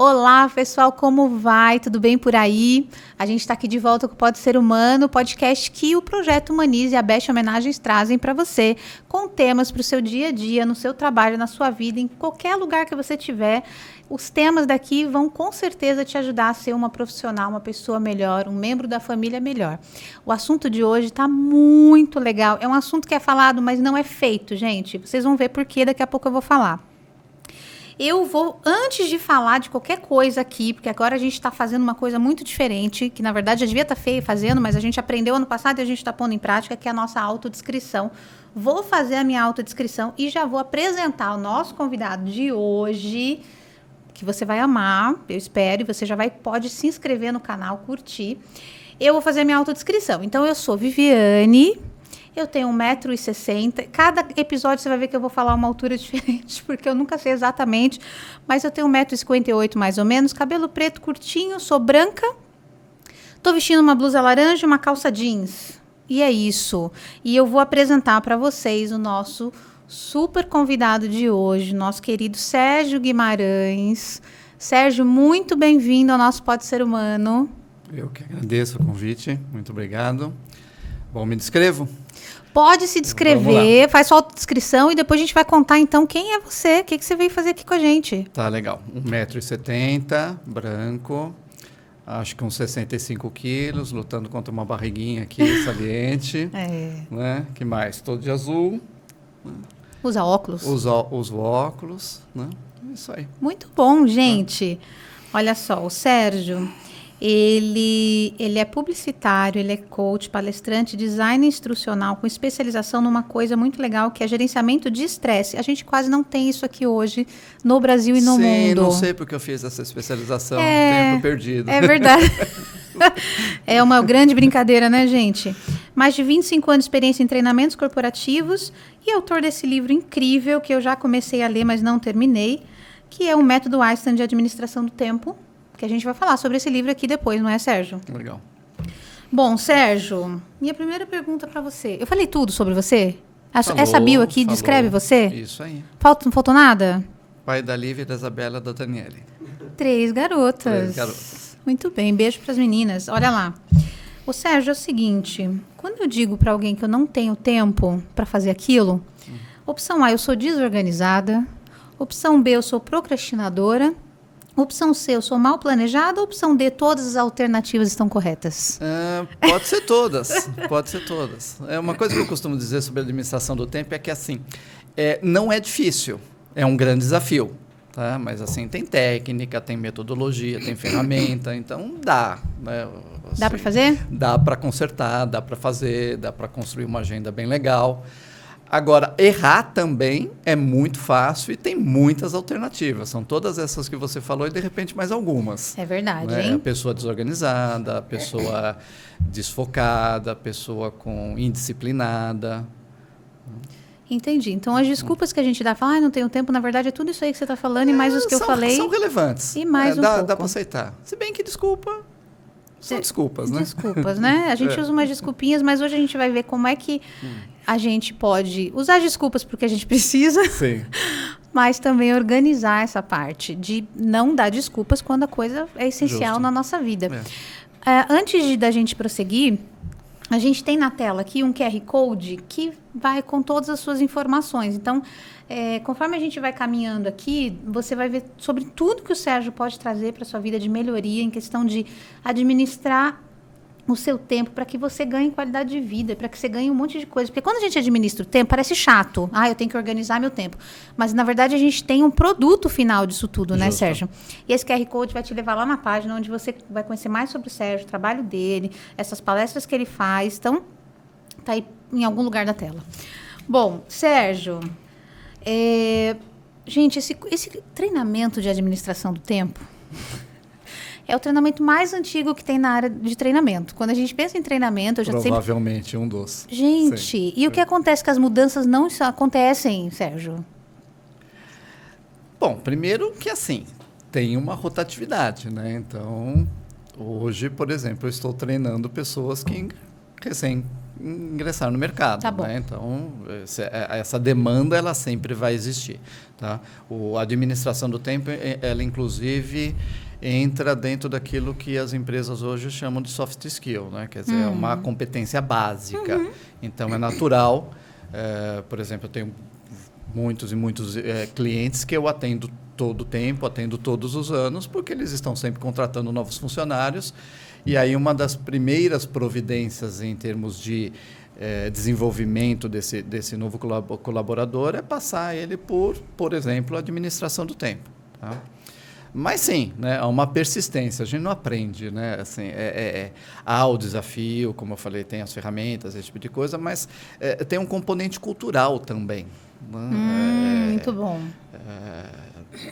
Olá, pessoal, como vai? Tudo bem por aí? A gente está aqui de volta com o Pode Ser Humano, podcast que o Projeto Humanize e a Best Homenagens trazem para você, com temas para o seu dia a dia, no seu trabalho, na sua vida, em qualquer lugar que você estiver. Os temas daqui vão com certeza te ajudar a ser uma profissional, uma pessoa melhor, um membro da família melhor. O assunto de hoje está muito legal. É um assunto que é falado, mas não é feito, gente. Vocês vão ver por quê, daqui a pouco eu vou falar. Eu vou, antes de falar de qualquer coisa aqui, porque agora a gente está fazendo uma coisa muito diferente, que na verdade já devia estar feio fazendo, mas a gente aprendeu ano passado e a gente está pondo em prática, que é a nossa autodescrição. Vou fazer a minha autodescrição e já vou apresentar o nosso convidado de hoje, que você vai amar, eu espero, e você já pode se inscrever no canal, curtir. Eu vou fazer a minha autodescrição. Então, eu sou Viviane, eu tenho 1,60 m. Cada episódio você vai ver que eu vou falar uma altura diferente, porque eu nunca sei exatamente, mas eu tenho 1,58 m mais ou menos, cabelo preto curtinho, sou branca, tô vestindo uma blusa laranja e uma calça jeans. E é isso. E eu vou apresentar para vocês o nosso super convidado de hoje, nosso querido Sérgio Guimarães. Sérgio, muito bem-vindo ao nosso Pode Ser Humano. Eu que agradeço o convite, muito obrigado. Bom, me descrevo? Pode se descrever, faz sua autodescrição e depois a gente vai contar, então, quem é você, o que você veio fazer aqui com a gente. Tá, legal. 1,70 m, branco, acho que uns 65 quilos, lutando contra uma barriguinha aqui, saliente. Né? Que mais? Todo de azul. Usa óculos. Uso óculos, né? É isso aí. Muito bom, gente. Olha só, o Sérgio... Ele é publicitário, ele é coach, palestrante, designer instrucional, com especialização numa coisa muito legal, que é gerenciamento de estresse. A gente quase não tem isso aqui hoje no Brasil e no mundo. Sim, não sei porque eu fiz essa especialização, tempo perdido. É verdade. É uma grande brincadeira, né, gente? Mais de 25 anos de experiência em treinamentos corporativos e autor desse livro incrível, que eu já comecei a ler, mas não terminei, que é o Método Einstein de Administração do Tempo, que a gente vai falar sobre esse livro aqui depois, não é, Sérgio? Legal. Bom, Sérgio, minha primeira pergunta para você. Eu falei tudo sobre você? Essa bio aqui descreve você? Isso aí. Não faltou nada? Pai da Lívia, da Isabela e da Daniele. 3 garotas. 3 garotas. Muito bem, beijo para as meninas. Olha lá. O Sérgio, é o seguinte, quando eu digo para alguém que eu não tenho tempo para fazer aquilo, opção A, eu sou desorganizada. Opção B, eu sou procrastinadora. Opção C, eu sou mal planejada. Opção D, todas as alternativas estão corretas? Pode ser todas. Pode ser todas. Uma coisa que eu costumo dizer sobre a administração do tempo é que, assim, não é difícil. É um grande desafio. Tá? Mas, assim, tem técnica, tem metodologia, tem ferramenta. Então, dá. Né? Assim, dá para fazer? Dá para consertar, dá para fazer, dá para construir uma agenda bem legal. Agora, errar também é muito fácil e tem muitas alternativas. São todas essas que você falou e, de repente, mais algumas. É verdade, né? hein? A pessoa desorganizada, a pessoa desfocada, a pessoa indisciplinada. Entendi. Então, as desculpas que a gente dá, falar, não tenho tempo, na verdade, é tudo isso aí que você está falando e mais os que eu falei. São relevantes. E mais um pouco. Dá para aceitar. Se bem que desculpa... São desculpas, né? Desculpas, né? A gente usa umas desculpinhas, mas hoje a gente vai ver como é que a gente pode usar desculpas porque a gente precisa, sim, mas também organizar essa parte de não dar desculpas quando a coisa é essencial Justo. na nossa vida. Antes da gente prosseguir, a gente tem na tela aqui um QR Code que vai com todas as suas informações. Então, conforme a gente vai caminhando aqui, você vai ver sobre tudo que o Sérgio pode trazer para a sua vida de melhoria em questão de administrar o seu tempo para que você ganhe qualidade de vida, para que você ganhe um monte de coisa. Porque quando a gente administra o tempo, parece chato. Eu tenho que organizar meu tempo. Mas, na verdade, a gente tem um produto final disso tudo, né, Sérgio? E esse QR Code vai te levar lá na página onde você vai conhecer mais sobre o Sérgio, o trabalho dele, essas palestras que ele faz. Então, tá aí em algum lugar da tela. Bom, Sérgio, gente, esse treinamento de administração do tempo é o treinamento mais antigo que tem na área de treinamento. Quando a gente pensa em treinamento... Provavelmente um dos. Gente, sim. E o que acontece? Que as mudanças não acontecem, Sérgio? Bom, primeiro que assim, tem uma rotatividade, né? Então, hoje, por exemplo, eu estou treinando pessoas que recém ingressaram no mercado. Tá bom. Né? Então, essa demanda ela sempre vai existir. Tá? A administração do tempo, ela inclusive entra dentro daquilo que as empresas hoje chamam de soft skill, né? Quer dizer, é uma competência básica. Então, é natural. Por exemplo, eu tenho muitos clientes que eu atendo todo o tempo, atendo todos os anos, porque eles estão sempre contratando novos funcionários. E aí uma das primeiras providências em termos de desenvolvimento desse novo colaborador é passar ele por exemplo, a administração do tempo. Tá? Mas sim, né, há uma persistência, a gente não aprende, né, assim, há o desafio, como eu falei, tem as ferramentas, esse tipo de coisa, mas tem um componente cultural também. Né? Muito bom.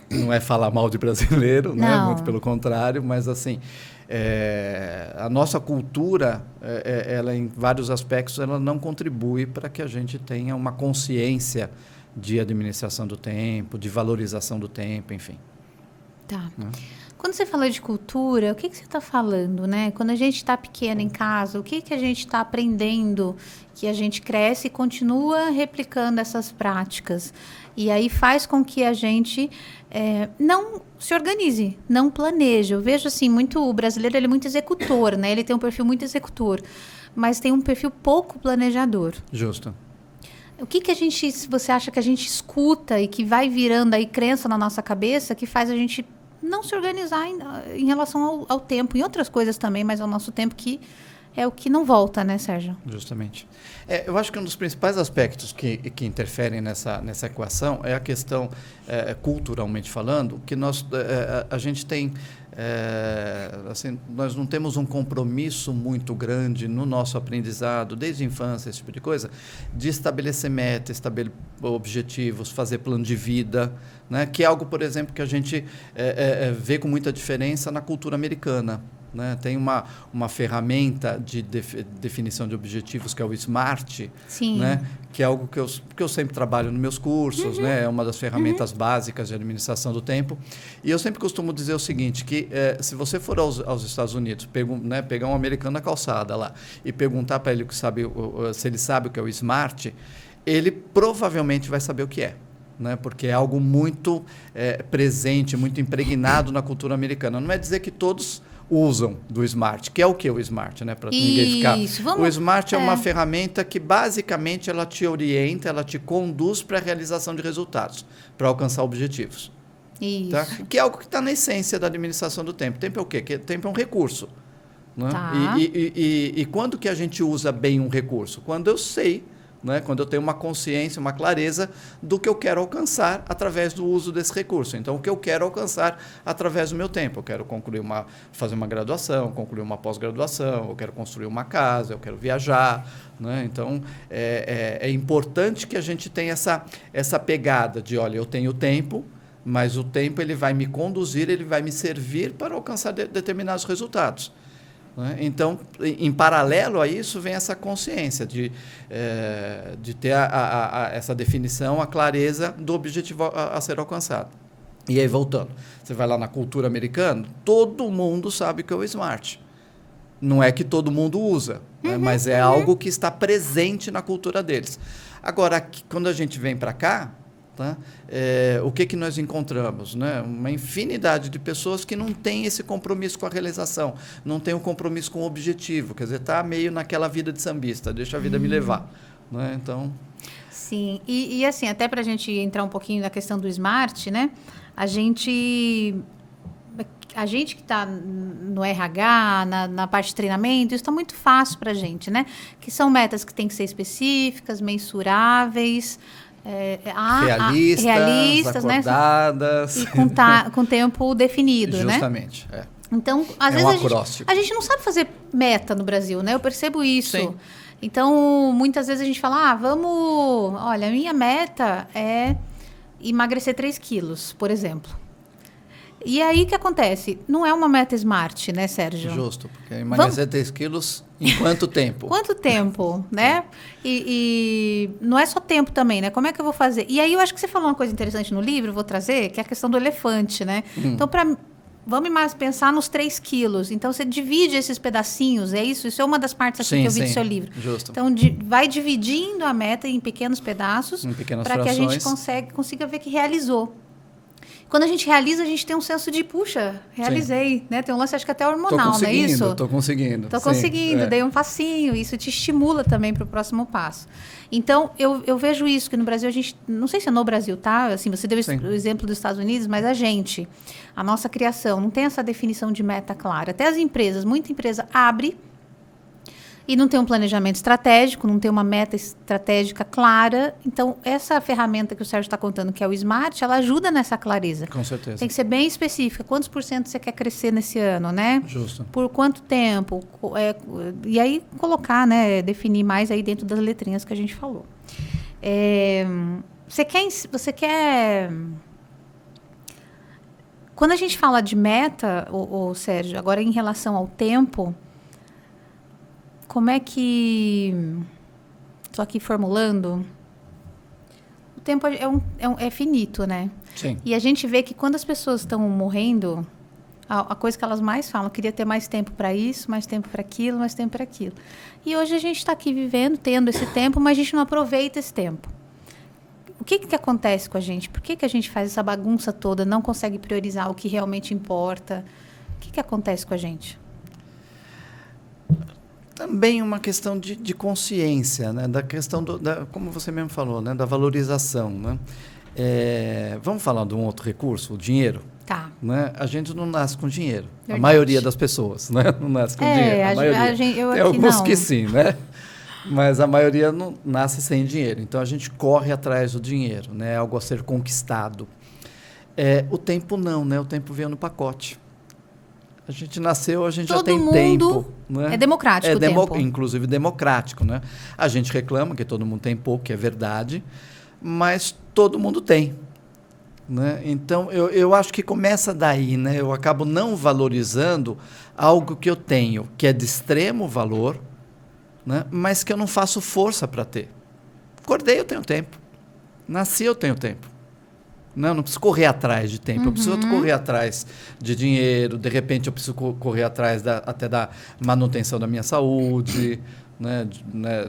Não é falar mal de brasileiro, né, Não. muito pelo contrário, mas assim, a nossa cultura, ela em vários aspectos, ela não contribui para que a gente tenha uma consciência de administração do tempo, de valorização do tempo, enfim. Tá. Quando você fala de cultura, o que você está falando, né? Quando a gente está pequeno em casa, o que a gente está aprendendo, que a gente cresce e continua replicando essas práticas? E aí faz com que a gente não se organize, não planeje. Eu vejo assim, o brasileiro ele é muito executor, né? Ele tem um perfil muito executor, mas tem um perfil pouco planejador. Justo. O que você acha que a gente escuta e que vai virando aí crença na nossa cabeça que faz a gente não se organizar em relação ao tempo, em outras coisas também, mas ao nosso tempo que é o que não volta, né, Sérgio? Justamente. Eu acho que um dos principais aspectos que interferem nessa equação é a questão, culturalmente falando, que a gente tem, assim, nós não temos um compromisso muito grande no nosso aprendizado, desde a infância, esse tipo de coisa, de estabelecer metas, estabelecer objetivos, fazer plano de vida, né? Que é algo, por exemplo, que a gente vê com muita diferença na cultura americana. Né? Tem uma ferramenta de definição de objetivos que é o SMART, né? Que é algo que eu sempre trabalho nos meus cursos, né? É uma das ferramentas básicas de administração do tempo. E eu sempre costumo dizer o seguinte, que se você for aos Estados Unidos, né, pegar um americano na calçada lá e perguntar para ele se ele sabe o que é o SMART, ele provavelmente vai saber o que é. Né, porque é algo muito presente, muito impregnado na cultura americana. Não é dizer que todos usam do SMART, que é o que o SMART, né, para ninguém ficar. O SMART é uma ferramenta que basicamente ela te orienta, ela te conduz para a realização de resultados, para alcançar objetivos. Isso. Tá? Que é algo que está na essência da administração do tempo. Tempo é o quê? Tempo é um recurso. Né? Tá. E quando que a gente usa bem um recurso? Quando eu sei, né, quando eu tenho uma consciência, uma clareza do que eu quero alcançar através do uso desse recurso. Então, o que eu quero alcançar através do meu tempo. Eu quero fazer uma graduação, concluir uma pós-graduação, eu quero construir uma casa, eu quero viajar. Né? Então, é importante que a gente tenha essa pegada de, olha, eu tenho tempo, mas o tempo ele vai me conduzir, ele vai me servir para alcançar determinados resultados. Então, em paralelo a isso, vem essa consciência de ter essa definição, a clareza do objetivo a ser alcançado. E aí, voltando, você vai lá na cultura americana, todo mundo sabe o que é o SMART. Não é que todo mundo usa, né? Mas é algo que está presente na cultura deles. Agora, quando a gente vem para cá, tá? O que nós encontramos? Né? Uma infinidade de pessoas que não têm esse compromisso com a realização, não têm um compromisso com o objetivo, quer dizer, está meio naquela vida de sambista, deixa a vida me levar. Né? Então... Sim, e assim, até para a gente entrar um pouquinho na questão do SMART, né? A gente que está no RH, na parte de treinamento, isso está muito fácil para a gente, né? Que são metas que têm que ser específicas, mensuráveis, realistas, acordadas, né? E com tempo definido, justamente, né? Então, às vezes acróstico. a gente não sabe fazer meta no Brasil, né? Eu percebo isso. Sim. Então, muitas vezes a gente fala, olha, a minha meta é emagrecer 3 quilos, por exemplo. E aí, o que acontece? Não é uma meta SMART, né, Sérgio? Justo, porque emagrecer 3 quilos em quanto tempo? Quanto tempo, né? E não é só tempo também, né? Como é que eu vou fazer? E aí, eu acho que você falou uma coisa interessante no livro, vou trazer, que é a questão do elefante, né? Então, vamos mais pensar nos 3 quilos. Então, você divide esses pedacinhos, é isso? Isso é uma das partes aqui que eu vi do seu livro. Justo. Então, vai dividindo a meta em pequenos pedaços para que a gente consiga ver que realizou. Quando a gente realiza, a gente tem um senso de, puxa, realizei, né? Tem um lance, acho que até hormonal, não é isso? Estou conseguindo. Estou conseguindo, dei um passinho. Isso te estimula também para o próximo passo. Então, eu vejo isso, que no Brasil a gente... Não sei se é no Brasil, tá? Assim, você deu o exemplo dos Estados Unidos, mas a nossa criação, não tem essa definição de meta clara. Até as empresas, muita empresa abre e não tem um planejamento estratégico, não tem uma meta estratégica clara. Então, essa ferramenta que o Sérgio está contando, que é o Smart, ela ajuda nessa clareza. Com certeza. Tem que ser bem específica. Quantos % você quer crescer nesse ano, né? Justo. Por quanto tempo? E aí, colocar, né? Definir mais aí dentro das letrinhas que a gente falou. Você quer... Quando a gente fala de meta, Sérgio, agora em relação ao tempo... Como é que... Estou aqui formulando. O tempo é finito, né? Sim. E a gente vê que quando as pessoas estão morrendo, a coisa que elas mais falam, queria ter mais tempo para isso, mais tempo para aquilo, mais tempo para aquilo. E hoje a gente está aqui vivendo, tendo esse tempo, mas a gente não aproveita esse tempo. O que acontece com a gente? Por que a gente faz essa bagunça toda, não consegue priorizar o que realmente importa? O que acontece com a gente? Também uma questão de consciência, né? Da questão, como você mesmo falou, né? Da valorização. Né? Vamos falar de um outro recurso, o dinheiro? Tá. Né? A gente não nasce com dinheiro. Verdade. A maioria das pessoas, né? Não nasce com dinheiro. Tem alguns que sim, né? Mas a maioria não nasce sem dinheiro. Então, a gente corre atrás do dinheiro, né? Algo a ser conquistado. O tempo não, né? O tempo veio no pacote. A gente nasceu, a gente já tem tempo. Né? É democrático o tempo. Inclusive democrático. Né? A gente reclama que todo mundo tem pouco, que é verdade, mas todo mundo tem. Né? Então, eu acho que começa daí. Né? Eu acabo não valorizando algo que eu tenho, que é de extremo valor, né? Mas que eu não faço força para ter. Acordei, eu tenho tempo. Nasci, eu tenho tempo. Não preciso correr atrás de tempo. Eu preciso correr atrás de dinheiro. De repente, eu preciso correr atrás até da manutenção da minha saúde, né,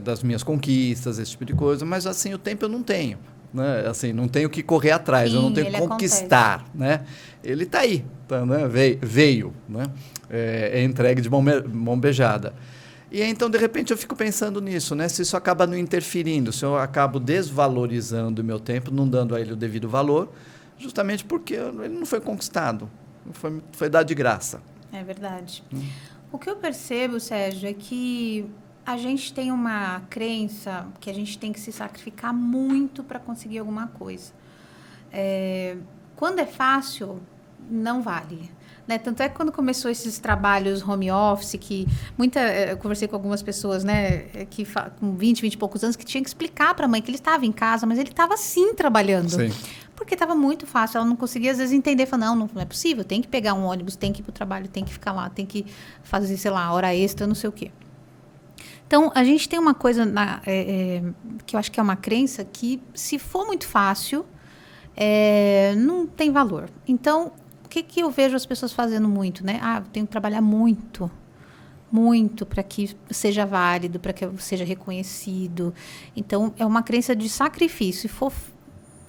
das minhas conquistas, esse tipo de coisa. Mas, assim, o tempo eu não tenho. Né? Assim, não tenho que correr atrás. Sim, eu não tenho que conquistar. Né? Ele está aí. Tá, né? Veio. Né? É entregue de mão beijada. E aí, então, de repente, eu fico pensando nisso, né? Se isso acaba não interferindo, se eu acabo desvalorizando o meu tempo, não dando a ele o devido valor, justamente porque ele não foi conquistado, foi dado de graça. É verdade. O que eu percebo, Sérgio, é que a gente tem uma crença que a gente tem que se sacrificar muito para conseguir alguma coisa. Quando é fácil, não vale. Né? Tanto é que quando começou esses trabalhos home office, que eu conversei com algumas pessoas, né, com 20 e poucos anos, que tinha que explicar para a mãe que ele estava em casa, mas ele estava sim trabalhando. Sim. Porque estava muito fácil, ela não conseguia às vezes entender, falar, não é possível, tem que pegar um ônibus, tem que ir para o trabalho, tem que ficar lá, tem que fazer, sei lá, hora extra, não sei o quê. Então, a gente tem uma coisa que eu acho que é uma crença que, se for muito fácil, não tem valor. Então, o que eu vejo as pessoas fazendo muito, né? Eu tenho que trabalhar muito para que seja válido, para que eu seja reconhecido. Então, é uma crença de sacrifício.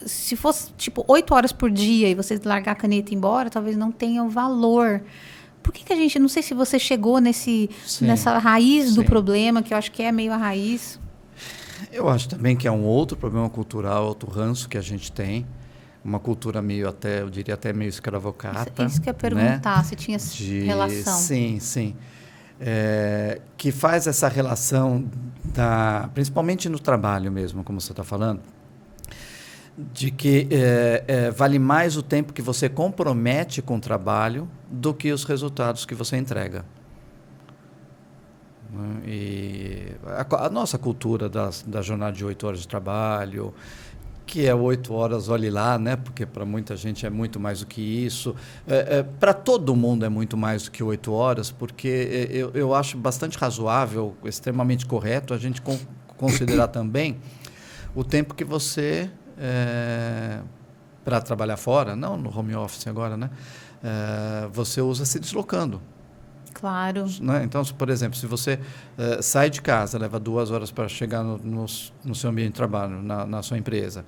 Se fosse, tipo, 8 horas por dia e você largar a caneta e ir embora, talvez não tenha o valor. Por que a gente... Não sei se você chegou nessa raiz do problema, que eu acho que é meio a raiz. Eu acho também que é um outro problema cultural, outro ranço que a gente tem. Uma cultura eu diria até meio escravocrata. Isso que eu ia perguntar, né? Se tinha relação. Sim. Que faz essa relação, principalmente no trabalho mesmo, como você está falando, de que vale mais o tempo que você compromete com o trabalho do que os resultados que você entrega. E a nossa cultura da jornada de 8 horas de trabalho, que é 8 horas, olhe lá, né? Porque para muita gente é muito mais do que isso. Para todo mundo é muito mais do que 8 horas, porque eu acho bastante razoável, extremamente correto, a gente considerar também o tempo que você, para trabalhar fora, não no home office agora, né? você usa se deslocando. Claro. Né? Então, por exemplo, se você sai de casa, leva 2 horas para chegar no seu ambiente de trabalho, na sua empresa,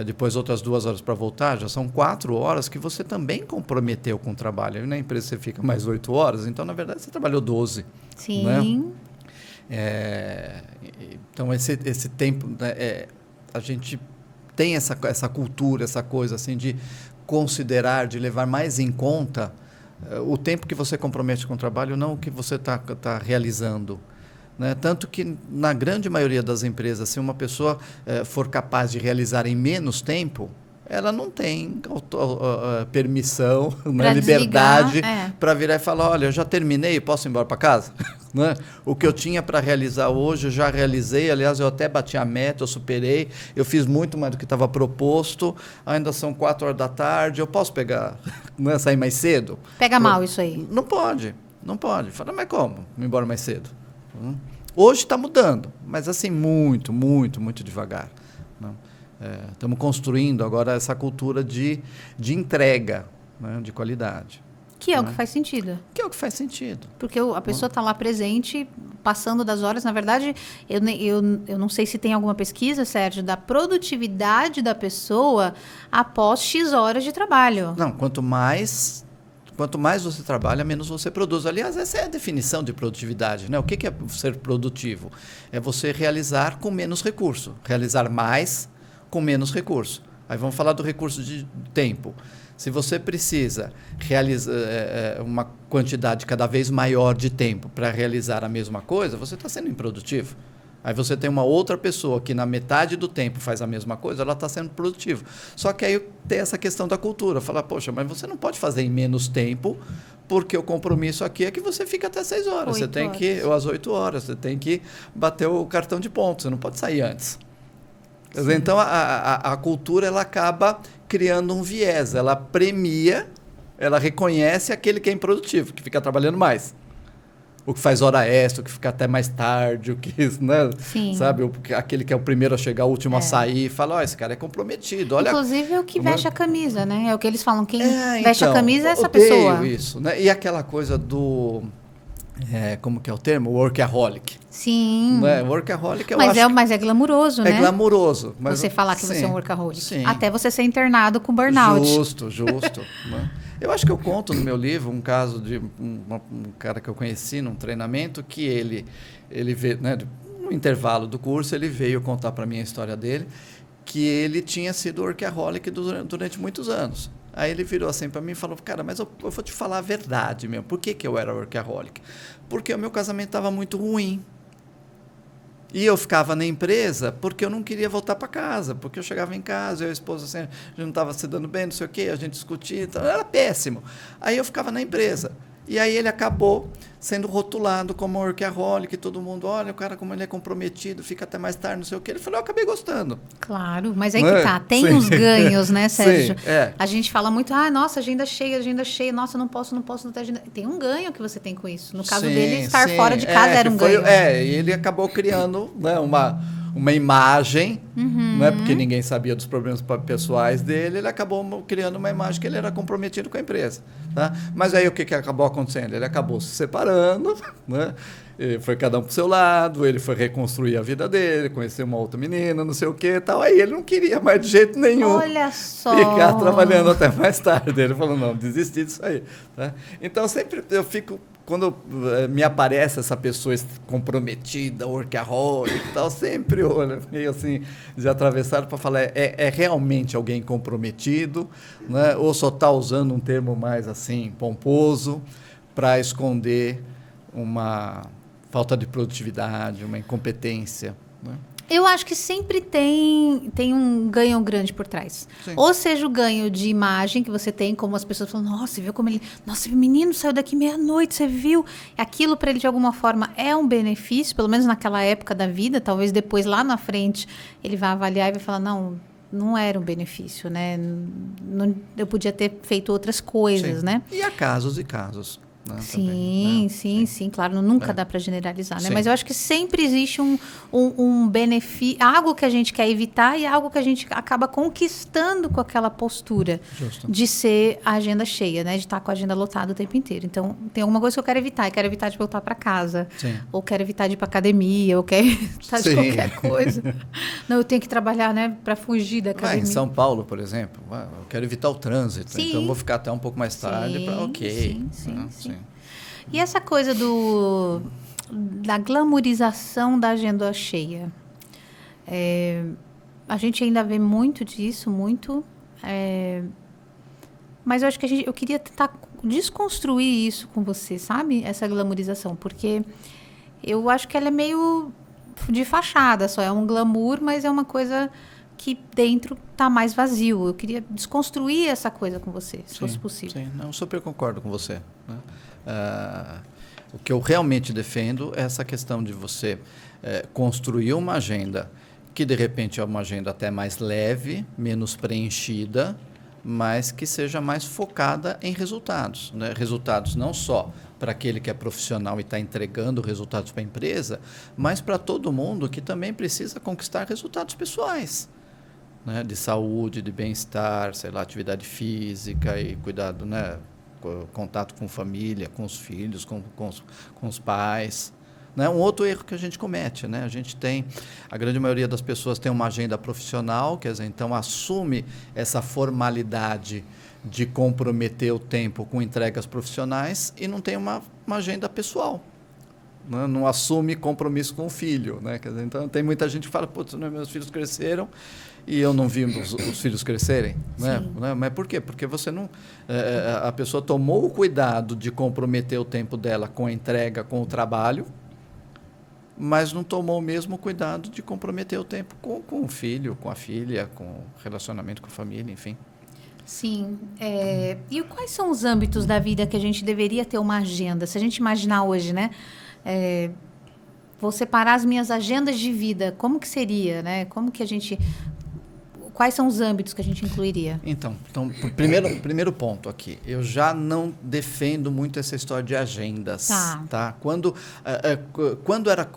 depois outras 2 horas para voltar, já são 4 horas que você também comprometeu com o trabalho. E na empresa você fica mais 8 horas, então, na verdade, você trabalhou 12. Sim. Né? Então, esse tempo, a gente tem essa cultura, essa coisa assim de considerar, de levar mais em conta o tempo que você compromete com o trabalho, não o que você está realizando. Né? Tanto que, na grande maioria das empresas, se uma pessoa for capaz de realizar em menos tempo, ela não tem permissão, né, liberdade para virar e falar, olha, eu já terminei, posso ir embora para casa? Né? O que eu tinha para realizar hoje, eu já realizei, aliás, eu até bati a meta, eu superei, eu fiz muito mais do que estava proposto, ainda são 4 horas da tarde, eu posso pegar, né, sair mais cedo? Pega mal isso aí. Não pode. Fala, mas como? Ir embora mais cedo? Hoje está mudando, mas assim, muito, muito, muito devagar. Né? Estamos construindo agora essa cultura de entrega, né, de qualidade. Que é o que faz sentido. Que é o que faz sentido. Porque a pessoa está lá presente, passando das horas. Na verdade, eu não sei se tem alguma pesquisa, Sérgio, da produtividade da pessoa após X horas de trabalho. Não, quanto mais você trabalha, menos você produz. Aliás, essa é a definição de produtividade. Né? O que é ser produtivo? É você realizar com menos recurso. Realizar mais com menos recurso. Aí vamos falar do recurso de tempo. Se você precisa realizar uma quantidade cada vez maior de tempo para realizar a mesma coisa, você está sendo improdutivo. Aí você tem uma outra pessoa que na metade do tempo faz a mesma coisa, ela está sendo produtiva. Só que aí tem essa questão da cultura. Falar, poxa, mas você não pode fazer em menos tempo, porque o compromisso aqui é que você fica até 6 horas. Você tem que, ou às 8 horas, você tem que bater o cartão de pontos, você não pode sair antes. Quer dizer, então, a cultura ela acaba criando um viés, ela premia, ela reconhece aquele que é improdutivo, que fica trabalhando mais. O que faz hora extra, o que fica até mais tarde, o que, né? Sim. Sabe, aquele que é o primeiro a chegar, o último a sair, fala, esse cara é comprometido. Olha, inclusive é o que veste a camisa, né? É o que eles falam, quem veste a camisa é essa pessoa. Isso, né? E aquela coisa do... como que é o termo? Workaholic. Sim. Né? Workaholic mas é glamuroso, né? É glamuroso. Mas você falar que você é um workaholic. Sim. Até você ser internado com burnout. Justo. Né? Eu acho que eu conto no meu livro um caso de um cara que eu conheci num treinamento que ele veio, né, no intervalo do curso, ele veio contar para mim a história dele, que ele tinha sido workaholic durante muitos anos. Aí ele virou assim para mim e falou, cara, mas eu vou te falar a verdade mesmo. Por que eu era workaholic? Porque o meu casamento estava muito ruim. E eu ficava na empresa porque eu não queria voltar para casa, porque eu chegava em casa, eu e a esposa assim, a gente não estava se dando bem, não sei o quê, a gente discutia, então era péssimo. Aí eu ficava na empresa. E aí ele acabou sendo rotulado como workaholic, todo mundo, olha, o cara como ele é comprometido, fica até mais tarde, não sei o quê. Ele falou, eu acabei gostando. Claro, mas aí que tá, tem uns ganhos, né, Sérgio? Sim, A gente fala muito, nossa, agenda cheia, nossa, não posso não ter agenda. Tem um ganho que você tem com isso. No caso dele, estar fora de casa era um ganho. E ele acabou criando, né, uma imagem, né, porque ninguém sabia dos problemas pessoais dele, ele acabou criando uma imagem que ele era comprometido com a empresa. Tá? Mas aí o que acabou acontecendo? Ele acabou se separando, né? Foi cada um para o seu lado, ele foi reconstruir a vida dele, conhecer uma outra menina, não sei o que e tal. Aí ele não queria mais de jeito nenhum. Olha só. Ficar trabalhando até mais tarde. Ele falou, não, desisti disso aí. Tá? Então, sempre eu fico... Quando me aparece essa pessoa comprometida, workaholic e tal, sempre olho meio assim, de atravessado para falar, é realmente alguém comprometido, né? Ou só está usando um termo mais assim, pomposo, para esconder uma falta de produtividade, uma incompetência, né? Eu acho que sempre tem um ganho grande por trás. Sim. Ou seja, o ganho de imagem que você tem, como as pessoas falam, nossa, você viu como ele... Nossa, o menino saiu daqui meia-noite, você viu? Aquilo para ele, de alguma forma, é um benefício, pelo menos naquela época da vida. Talvez depois, lá na frente, ele vai avaliar e vai falar, não era um benefício, né? Eu podia ter feito outras coisas, Sim. né? E há casos e casos. né? Sim, Também, né? sim, claro, nunca dá para generalizar, né? Sim. Mas eu acho que sempre existe um benefício, algo que a gente quer evitar e algo que a gente acaba conquistando com aquela postura Justo. de ser a agenda cheia, né? De estar com a agenda lotada o tempo inteiro. Então, tem alguma coisa que eu quero evitar de voltar para casa, Sim. ou quero evitar de ir para academia, ou quero evitar de qualquer coisa. Não, eu tenho que trabalhar, né, para fugir da academia. Em São Paulo, por exemplo, eu quero evitar o trânsito, Sim. então eu vou ficar até um pouco mais tarde para Sim. E essa coisa da glamourização da agenda cheia? A gente ainda vê muito disso, mas eu acho que eu queria tentar desconstruir isso com você, sabe? Essa glamourização, porque eu acho que ela é meio de fachada só, é um glamour, mas é uma coisa que dentro está mais vazio. Eu queria desconstruir essa coisa com você, se fosse possível. Sim, não, super concordo com você, né? O que eu realmente defendo é essa questão de você construir uma agenda que, de repente, é uma agenda até mais leve, menos preenchida, mas que seja mais focada em resultados, né? Resultados não só para aquele que é profissional e está entregando resultados para a empresa, mas para todo mundo que também precisa conquistar resultados pessoais, né? De saúde, de bem-estar, sei lá, atividade física e cuidado, né? Contato com família, com os filhos, com os pais. Né? Um outro erro que a gente comete, né? A grande maioria das pessoas tem uma agenda profissional, quer dizer, então assume essa formalidade de comprometer o tempo com entregas profissionais e não tem uma agenda pessoal. Né? Não assume compromisso com o filho. Né? Quer dizer, então tem muita gente que fala, putz, meus filhos cresceram e eu não vi os filhos crescerem. Né? Mas por quê? Porque você não, a pessoa tomou o cuidado de comprometer o tempo dela com a entrega, com o trabalho, mas não tomou o mesmo cuidado de comprometer o tempo com o filho, com a filha, com o relacionamento com a família, enfim. Sim. E quais são os âmbitos da vida que a gente deveria ter uma agenda? Se a gente imaginar hoje, né? Vou separar as minhas agendas de vida, como que seria, né? Quais são os âmbitos que a gente incluiria? Então primeiro ponto aqui. Eu já não defendo muito essa história de agendas. Tá? Quando era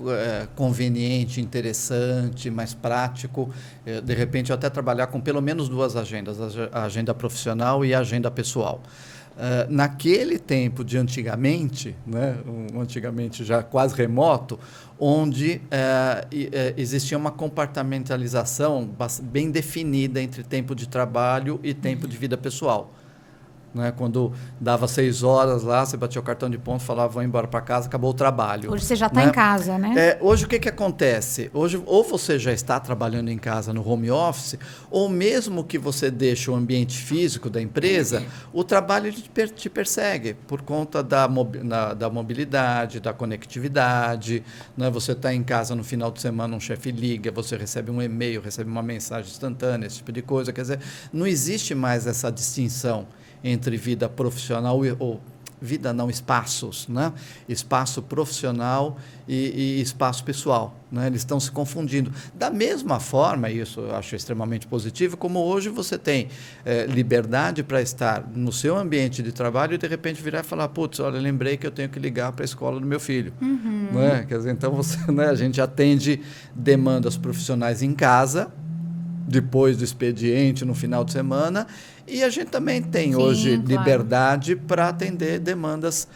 conveniente, interessante, mais prático, de repente eu até trabalhar com pelo menos 2 agendas, a agenda profissional e a agenda pessoal. Naquele tempo de antigamente, né, antigamente já quase remoto, onde existia uma compartimentalização bem definida entre tempo de trabalho e tempo de vida pessoal. Né? Quando dava 6 horas lá, você batia o cartão de ponto, falava, vou embora para casa, acabou o trabalho. Hoje você já está em casa, né? Hoje o que acontece? Hoje, ou você já está trabalhando em casa no home office, ou mesmo que você deixe o ambiente físico da empresa, o trabalho te persegue por conta da mobilidade, da conectividade. Né? Você está em casa no final de semana, um chefe liga, você recebe um e-mail, recebe uma mensagem instantânea, esse tipo de coisa. Quer dizer, não existe mais essa distinção entre vida profissional espaços, né? Espaço profissional e espaço pessoal, né? Eles estão se confundindo. Da mesma forma, isso eu acho extremamente positivo, como hoje você tem liberdade para estar no seu ambiente de trabalho e de repente virar e falar, putz, olha, lembrei que eu tenho que ligar para a escola do meu filho. Né? Quer dizer, então a gente atende demandas profissionais em casa, depois do expediente, no final de semana, e a gente também tem hoje liberdade para atender demandas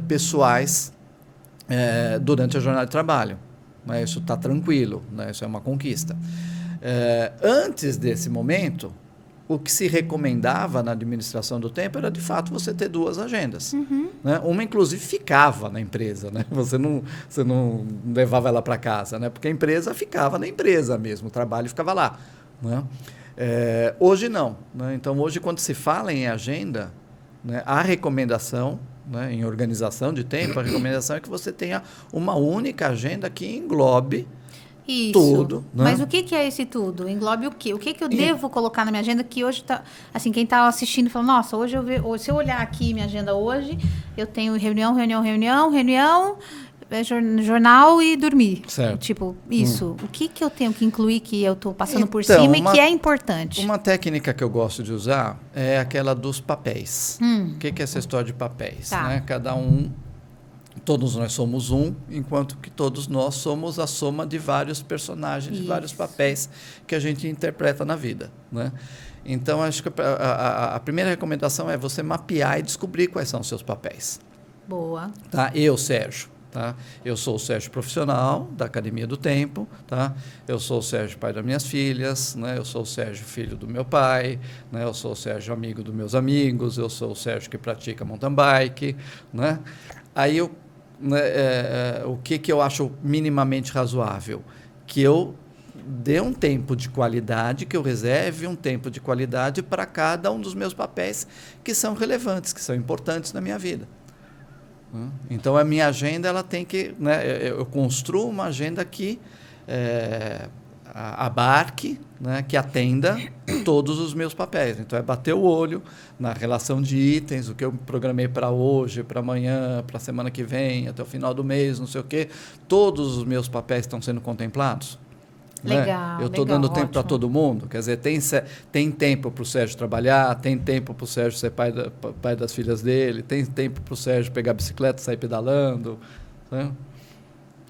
pessoais durante a jornada de trabalho. Né? Isso está tranquilo, né? Isso é uma conquista. Antes desse momento, o que se recomendava na administração do tempo era, de fato, você ter 2 agendas. Né? Uma, inclusive, ficava na empresa. Né? Você não levava ela para casa, né? Porque a empresa ficava na empresa mesmo, o trabalho ficava lá. Né? Hoje não. Né? Então, hoje, quando se fala em agenda, né, a recomendação, né, em organização de tempo, a recomendação é que você tenha uma única agenda que englobe tudo. Né? Mas o que é esse tudo? Englobe o quê? O que eu devo colocar na minha agenda que hoje está... Assim, quem está assistindo fala, nossa, hoje se eu olhar aqui minha agenda hoje, eu tenho reunião, jornal e dormir. Certo. Tipo, isso. O que eu tenho que incluir que eu estou passando por Então, cima e que é importante? Uma técnica que eu gosto de usar é aquela dos papéis. O que é essa história de papéis? Tá. Né? Todos nós somos um, enquanto que todos nós somos a soma de vários personagens, de vários papéis que a gente interpreta na vida, né? Então, acho que a primeira recomendação é você mapear e descobrir quais são os seus papéis. Boa. Tá? Eu, Sérgio. Tá? Eu sou o Sérgio profissional da Academia do Tempo, tá? Eu sou o Sérgio pai das minhas filhas, né? Eu sou o Sérgio filho do meu pai, né? Eu sou o Sérgio amigo dos meus amigos, eu sou o Sérgio que pratica mountain bike, né? Aí o que eu acho minimamente razoável? Que eu dê um tempo de qualidade, que eu reserve um tempo de qualidade para cada um dos meus papéis que são relevantes, que são importantes na minha vida. Então, a minha agenda, ela tem que... Né, eu construo uma agenda que abarque, né, que atenda todos os meus papéis. Então, é bater o olho na relação de itens, o que eu programei para hoje, para amanhã, para a semana que vem, até o final do mês, não sei o quê. Todos os meus papéis estão sendo contemplados. Legal, né? Eu estou dando tempo para todo mundo. Quer dizer, tem tempo para o Sérgio trabalhar, tem tempo para o Sérgio ser pai das filhas dele, tem tempo para o Sérgio pegar a bicicleta e sair pedalando. Né?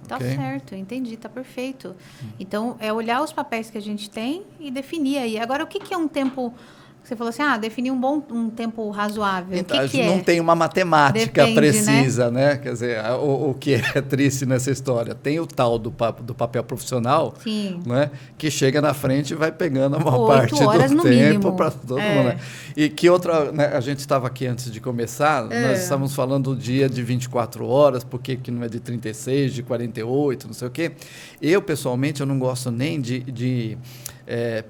Tá Okay? certo, entendi, tá perfeito. Então, é olhar os papéis que a gente tem e definir aí. Agora, o que é um tempo... Você falou assim, definir um tempo razoável. Então, o que não é? tem uma matemática Depende, precisa, né? Quer dizer, o que é triste nessa história? Tem o tal do papel profissional, Sim. né? Que chega na frente e vai pegando uma 8 parte horas do no tempo mínimo. para todo mundo. Né? E que outra... Né? A gente estava aqui antes de começar, nós estávamos falando do dia de 24 horas, porque que não é de 36, de 48, não sei o quê. Eu, pessoalmente, eu não gosto nem de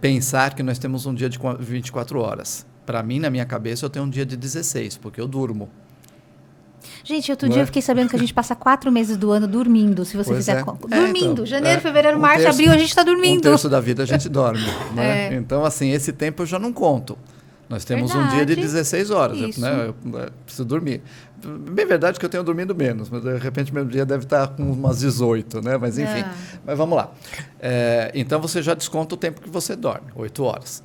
pensar que nós temos um dia de 24 horas. Para mim, na minha cabeça, eu tenho um dia de 16, porque eu durmo. Gente, outro dia eu fiquei sabendo que a gente passa 4 meses do ano dormindo, se você fizer conta. Dormindo. Então, janeiro, fevereiro, março, abril, a gente está dormindo. Um terço da vida a gente dorme. Né? Então, assim, esse tempo eu já não conto. Nós temos um dia de 16 horas, né? Eu preciso dormir. Bem verdade que eu tenho dormido menos, mas de repente meu dia deve estar com umas 18, né? Mas enfim, mas vamos lá. Então você já desconta o tempo que você dorme, 8 horas.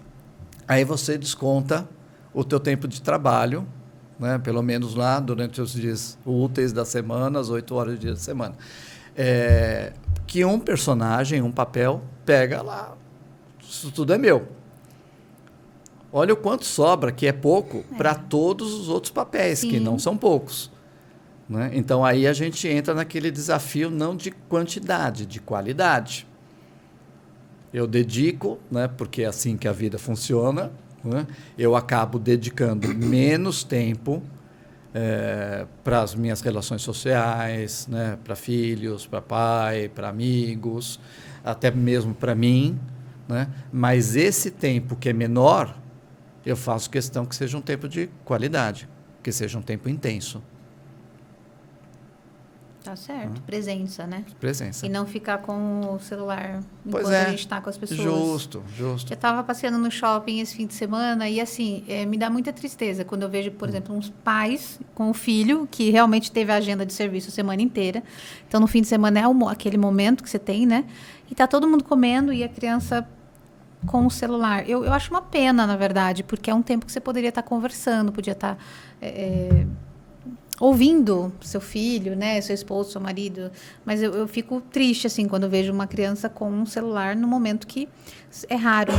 Aí você desconta o teu tempo de trabalho, né? Pelo menos lá durante os dias úteis da semana, as 8 horas do dia da semana. Que um personagem, um papel, pega lá, isso tudo é meu. Olha o quanto sobra, que é pouco, para todos os outros papéis, que não são poucos. Né? Então, aí a gente entra naquele desafio não de quantidade, de qualidade. Eu dedico, né, porque é assim que a vida funciona, né? Eu acabo dedicando menos tempo para as minhas relações sociais, né, para filhos, para pai, para amigos, até mesmo para mim. Né? Mas esse tempo que é menor... eu faço questão que seja um tempo de qualidade, que seja um tempo intenso. Tá certo. Presença, né? Presença. E não ficar com o celular enquanto Pois é. a gente está com as pessoas. Justo. Eu estava passeando no shopping esse fim de semana e, assim, me dá muita tristeza quando eu vejo, por exemplo, uns pais com o filho que realmente teve a agenda de serviço a semana inteira. Então, no fim de semana é aquele momento que você tem, né? E tá todo mundo comendo e a criança... com o celular. Eu acho uma pena, na verdade, porque é um tempo que você poderia estar conversando, podia estar ouvindo seu filho, né, seu esposo, seu marido. Mas eu fico triste, assim, quando eu vejo uma criança com um celular no momento que é raro.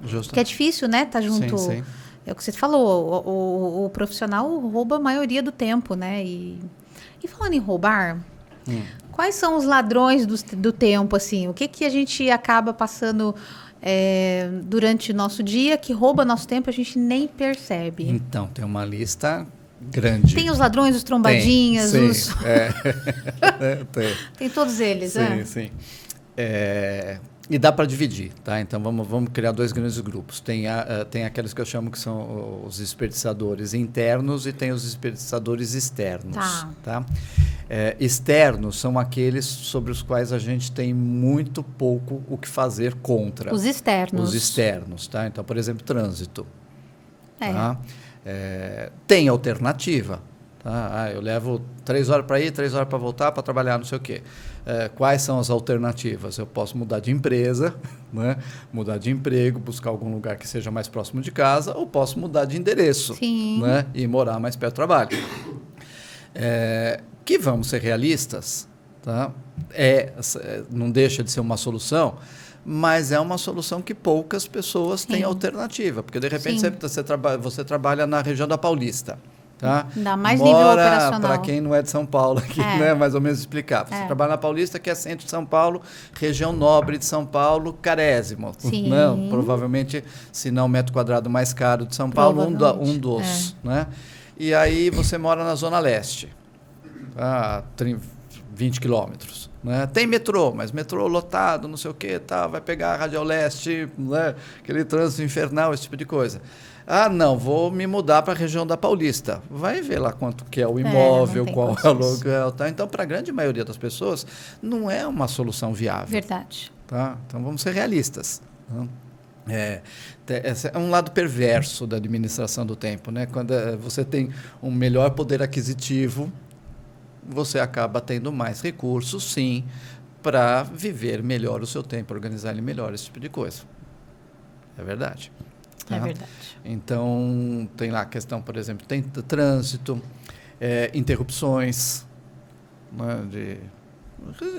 Justo. Que é difícil, né, estar junto. Sim. É o que você falou, o profissional rouba a maioria do tempo, né? E falando em roubar... quais são os ladrões do tempo, assim? O que a gente acaba passando... durante o nosso dia, que rouba nosso tempo, a gente nem percebe. Então, tem uma lista grande. Tem os ladrões, os trombadinhas, tem, os... tem todos eles, Sim. E dá para dividir, tá? Então, vamos criar 2 grandes grupos. Tem aqueles que eu chamo que são os desperdiçadores internos e tem os desperdiçadores externos. Tá? Externos são aqueles sobre os quais a gente tem muito pouco o que fazer contra. Os externos. Os externos, tá? Então, por exemplo, trânsito. Tá? Tem alternativa. Tá? Eu levo 3 horas para ir, 3 horas para voltar, para trabalhar, não sei o quê. Quais são as alternativas? Eu posso mudar de empresa, né? Mudar de emprego, buscar algum lugar que seja mais próximo de casa, ou posso mudar de endereço, né? E morar mais perto do trabalho. Que vamos ser realistas, tá? Não deixa de ser uma solução, mas é uma solução que poucas pessoas têm alternativa, porque de repente você trabalha na região da Paulista. Tá? Dá mais nível operacional. Para quem não é de São Paulo, aqui, né? Mais ou menos explicar. Você trabalha na Paulista, que é centro de São Paulo, região nobre de São Paulo, carésimo. Né? Provavelmente, se não o metro quadrado mais caro de São Paulo, um dos. Né? E aí você mora na Zona Leste, 20 quilômetros. Né? Tem metrô, mas metrô lotado, não sei o quê, tá, vai pegar a Radial Leste, né? Aquele trânsito infernal, esse tipo de coisa. Não, vou me mudar para a região da Paulista. Vai ver lá quanto que é o imóvel, qual é o aluguel. Tá? Então, para a grande maioria das pessoas, não é uma solução viável. Verdade. Tá? Então, vamos ser realistas. Esse é um lado perverso da administração do tempo. Né? Quando você tem um melhor poder aquisitivo, você acaba tendo mais recursos, sim, para viver melhor o seu tempo, organizar ele melhor, esse tipo de coisa. É verdade. Tá? É verdade. Então, tem lá a questão, por exemplo, tem trânsito, interrupções, né,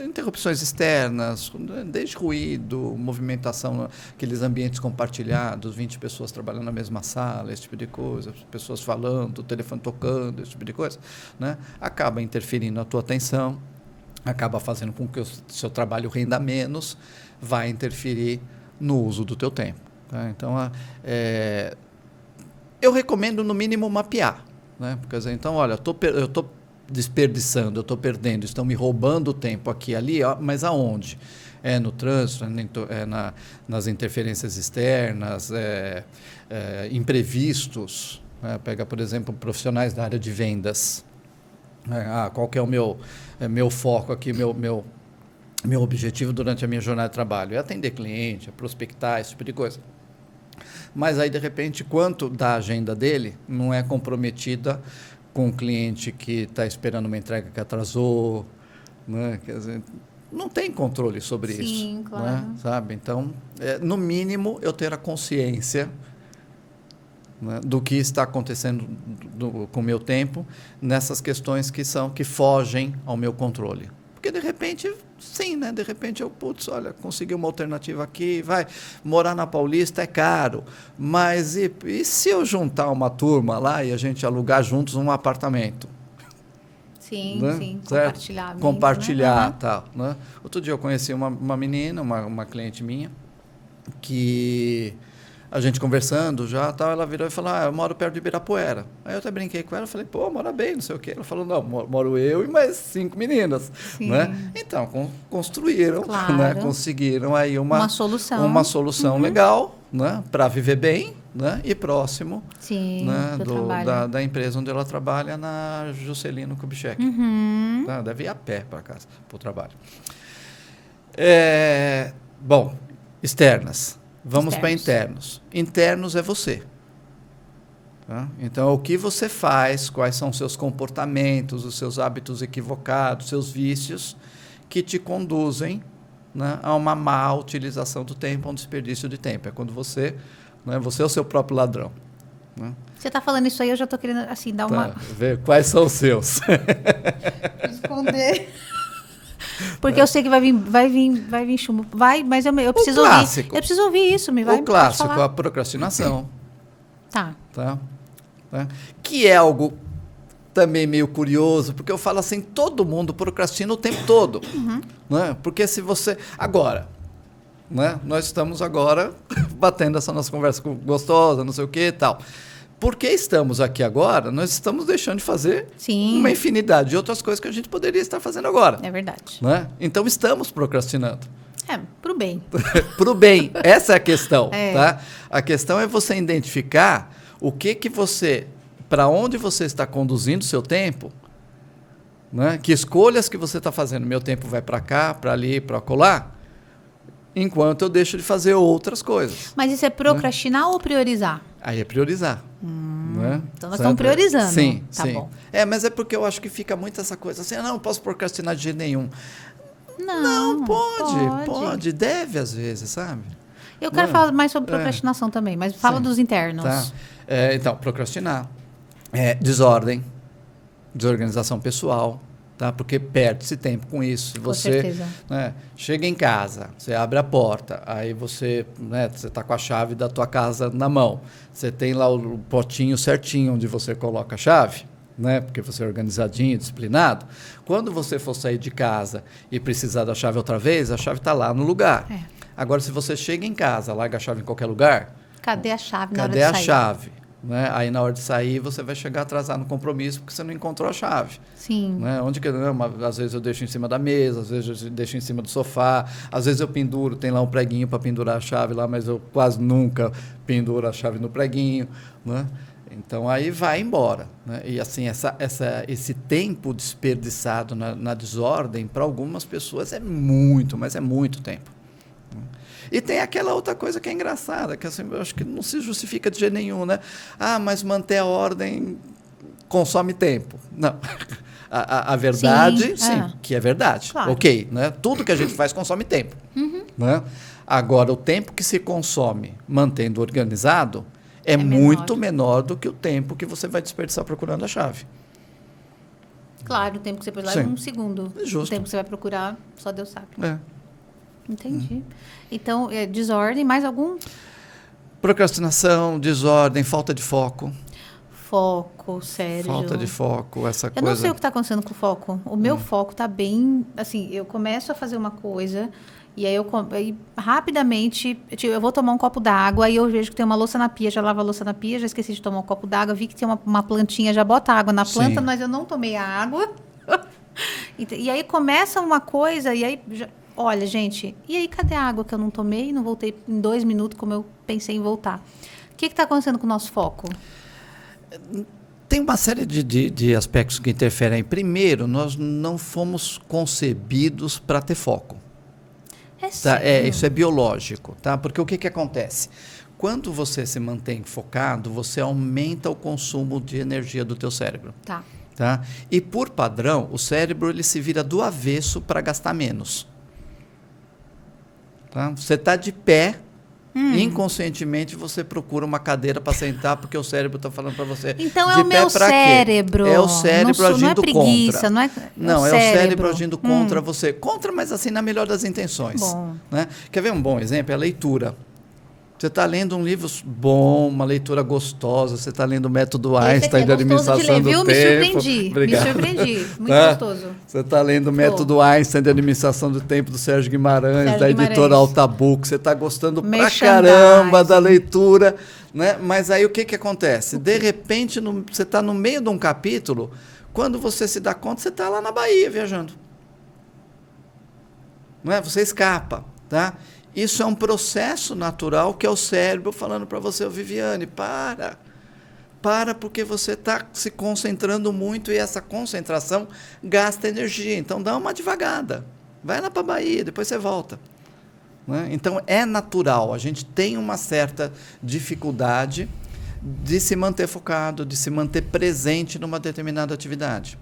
interrupções externas, desde ruído, movimentação, aqueles ambientes compartilhados, 20 pessoas trabalhando na mesma sala, esse tipo de coisa, pessoas falando, o telefone tocando, esse tipo de coisa, né, acaba interferindo na tua atenção, acaba fazendo com que o seu trabalho renda menos, vai interferir no uso do teu tempo. Tá? Então, eu recomendo, no mínimo, mapear. Né? Porque, então, olha, eu estou desperdiçando, eu estou perdendo, estão me roubando tempo aqui e ali, mas aonde? No trânsito, nas interferências externas, imprevistos. Né? Pega, por exemplo, profissionais da área de vendas. Qual que é o meu foco aqui, meu objetivo durante a minha jornada de trabalho? É atender cliente, é prospectar, esse tipo de coisa. Mas aí, de repente, quanto da agenda dele não é comprometida com o cliente que está esperando uma entrega que atrasou, né? Quer dizer, não tem controle sobre isso. Sim, claro. Né? Sabe? Então, no mínimo, eu ter a consciência, né, do que está acontecendo com o meu tempo nessas questões que fogem ao meu controle. Porque, de repente, sim, né? De repente olha, consegui uma alternativa aqui, morar na Paulista é caro, mas e se eu juntar uma turma lá e a gente alugar juntos um apartamento? Sim, né? sim, compartilhar, né? Tal, né? Outro dia eu conheci uma menina, uma cliente minha, que a gente conversando já, tal, ela virou e falou, eu moro perto de Ibirapuera. Aí eu até brinquei com ela, falei, mora bem, não sei o quê. Ela falou, não, moro eu e mais 5 meninas. Né? Então, construíram, claro, né? Conseguiram aí uma solução legal, né? Para viver bem, né? E próximo, sim, né? Da empresa onde ela trabalha, na Juscelino Kubitschek. Tá? Deve ir a pé para casa, para o trabalho. Bom, externas. Vamos para internos. Internos é você. Tá? Então, o que você faz, quais são os seus comportamentos, os seus hábitos equivocados, seus vícios, que te conduzem, né, a uma má utilização do tempo, a um desperdício de tempo. É quando você é o seu próprio ladrão. Né? Você está falando isso aí, eu já estou querendo assim, dar uma... Ver quais são os seus. Responder... Porque eu sei que vai vir chumbo. Mas eu preciso ouvir. Eu preciso ouvir isso, O clássico, a procrastinação. Tá. Que é algo também meio curioso, porque eu falo assim, todo mundo procrastina o tempo todo. Né? Porque se você... Agora, né? Nós estamos agora batendo essa nossa conversa gostosa, não sei o que e tal. Porque estamos aqui agora, nós estamos deixando de fazer uma infinidade de outras coisas que a gente poderia estar fazendo agora. É verdade. Né? Então, estamos procrastinando. Pro bem. Pro bem. Essa é a questão. Tá? A questão é você identificar o que você... Para onde você está conduzindo o seu tempo, né? Que escolhas que você está fazendo. Meu tempo vai para cá, para ali, para acolá, enquanto eu deixo de fazer outras coisas. Mas isso é procrastinar ou priorizar? Aí é priorizar. Né? Então nós estamos priorizando. Sim, tá sim. bom. Mas é porque eu acho que fica muito essa coisa assim, não posso procrastinar de jeito nenhum. Não, Pode, deve às vezes, sabe? Eu quero falar mais sobre procrastinação também, mas fala dos internos. Tá. Então, procrastinar. Desordem, desorganização pessoal, tá? Porque perde-se tempo com isso. Se você, certeza. Né, chega em casa, você abre a porta, aí você está com a chave da tua casa na mão. Você tem lá o potinho certinho onde você coloca a chave, né? Porque você é organizadinho, disciplinado. Quando você for sair de casa e precisar da chave outra vez, a chave está lá no lugar. Agora, se você chega em casa, larga a chave em qualquer lugar... Cadê a chave na hora de sair? Cadê a chave? Né? Aí, na hora de sair, você vai chegar atrasado no compromisso porque você não encontrou a chave. Sim. Né? Às vezes eu deixo em cima da mesa, às vezes eu deixo em cima do sofá, às vezes eu penduro, tem lá um preguinho para pendurar a chave lá, mas eu quase nunca penduro a chave no preguinho. Né? Então, aí vai embora. Né? E, assim, esse tempo desperdiçado na desordem, para algumas pessoas mas é muito tempo. E tem aquela outra coisa que é engraçada, que assim, eu acho que não se justifica de jeito nenhum, né? Mas manter a ordem consome tempo. Não. A verdade, sim, que é verdade. Claro. Ok, né? Tudo que a gente faz consome tempo. Né? Agora, o tempo que se consome mantendo organizado é muito menor do que o tempo que você vai desperdiçar procurando a chave. Claro, o tempo que você pode lá é 1 segundo. Justo. O tempo que você vai procurar, só Deus sabe. Entendi. Então, desordem, mais algum? Procrastinação, desordem, falta de foco. Foco, Sérgio. Falta de foco, essa coisa... Eu não sei o que está acontecendo com o foco. O meu foco está bem... Assim, eu começo a fazer uma coisa e aí rapidamente... Eu vou tomar um copo d'água, aí eu vejo que tem uma louça na pia, já lavo a louça na pia, já esqueci de tomar um copo d'água, vi que tem uma plantinha, já bota água na planta, mas eu não tomei a água. E aí começa uma coisa e aí... Olha, gente, e aí cadê a água que eu não tomei? Não voltei em 2 minutos como eu pensei em voltar. O que está acontecendo com o nosso foco? Tem uma série de aspectos que interferem. Primeiro, nós não fomos concebidos para ter foco. Isso é biológico, tá? Porque o que acontece? Quando você se mantém focado, você aumenta o consumo de energia do teu cérebro. Tá? E, por padrão, o cérebro ele se vira do avesso para gastar menos. Tá? Você está de pé, inconscientemente você procura uma cadeira para sentar porque o cérebro está falando para você. Então é o meu cérebro. É o cérebro agindo não é preguiça, contra. Não é o cérebro agindo contra você. Contra, mas assim, na melhor das intenções. Né? Quer ver um bom exemplo? É a leitura. Você está lendo um livro bom, uma leitura gostosa, você está lendo o Método Einstein de Administração do Tempo. Me surpreendi. Muito gostoso. Você está lendo o Método Einstein de Administração do Tempo do Sérgio Guimarães, da editora Altabook. Você está gostando pra caramba da leitura. Né? Mas aí o que acontece? De repente, você está no meio de um capítulo, quando você se dá conta, você está lá na Bahia viajando. Não é? Você escapa, tá? Isso é um processo natural que é o cérebro falando para você, Viviane, para porque você está se concentrando muito e essa concentração gasta energia. Então, dá uma devagada. Vai lá para a Bahia, depois você volta. Né? Então, é natural. A gente tem uma certa dificuldade de se manter focado, de se manter presente numa determinada atividade.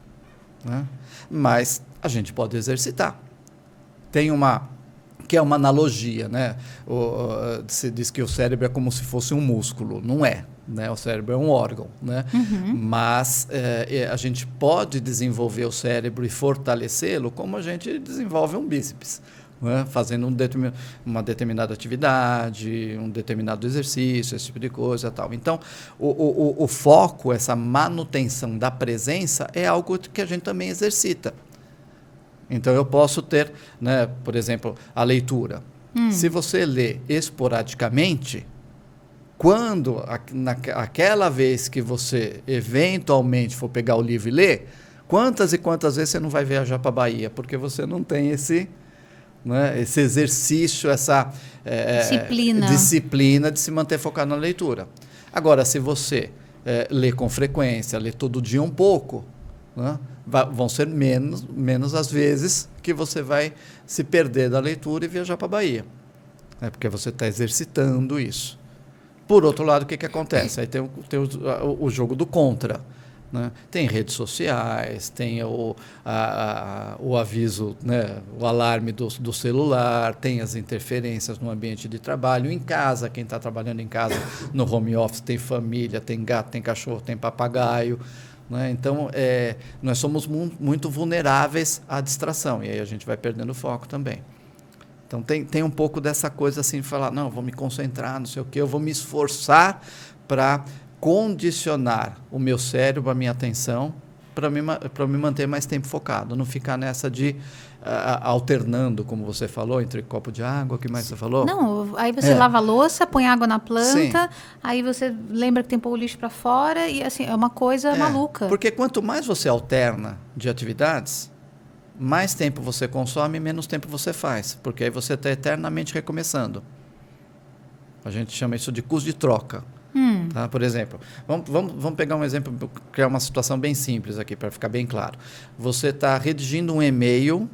Né? Mas a gente pode exercitar. Tem que é uma analogia, né? Se diz que o cérebro é como se fosse um músculo. Não é, né? O cérebro é um órgão, né? Mas a gente pode desenvolver o cérebro e fortalecê-lo como a gente desenvolve um bíceps, né? Fazendo uma determinada atividade, um determinado exercício, esse tipo de coisa e tal. Então, o foco, essa manutenção da presença é algo que a gente também exercita. Então, eu posso ter, né, por exemplo, a leitura. Se você lê esporadicamente, aquela vez que você eventualmente for pegar o livro e ler, quantas e quantas vezes você não vai viajar para a Bahia? Porque você não tem esse exercício, essa disciplina de se manter focado na leitura. Agora, se você lê com frequência, lê todo dia um pouco, né? Vão ser menos as vezes que você vai se perder da leitura e viajar para a Bahia. Porque você está exercitando isso. Por outro lado, o que acontece? Aí tem o jogo do contra. Né? Tem redes sociais, tem o aviso, né? O alarme do celular, tem as interferências no ambiente de trabalho, em casa, quem está trabalhando em casa, no home office, tem família, tem gato, tem cachorro, tem papagaio. Né? Então, nós somos muito vulneráveis à distração, e aí a gente vai perdendo o foco também. Então, tem um pouco dessa coisa assim, de falar, não, vou me concentrar, não sei o quê, eu vou me esforçar para condicionar o meu cérebro, a minha atenção, para me manter mais tempo focado, não ficar nessa de alternando, como você falou, entre copo de água, o que mais você falou? Não, aí você lava a louça, põe água na planta, Sim. Aí você lembra que tem que pôr o lixo para fora, e assim, é uma coisa maluca. Porque quanto mais você alterna de atividades, mais tempo você consome e menos tempo você faz, porque aí você está eternamente recomeçando. A gente chama isso de custo de troca. Tá? Por exemplo, vamos pegar um exemplo, criar uma situação bem simples aqui, para ficar bem claro. Você está redigindo um e-mail,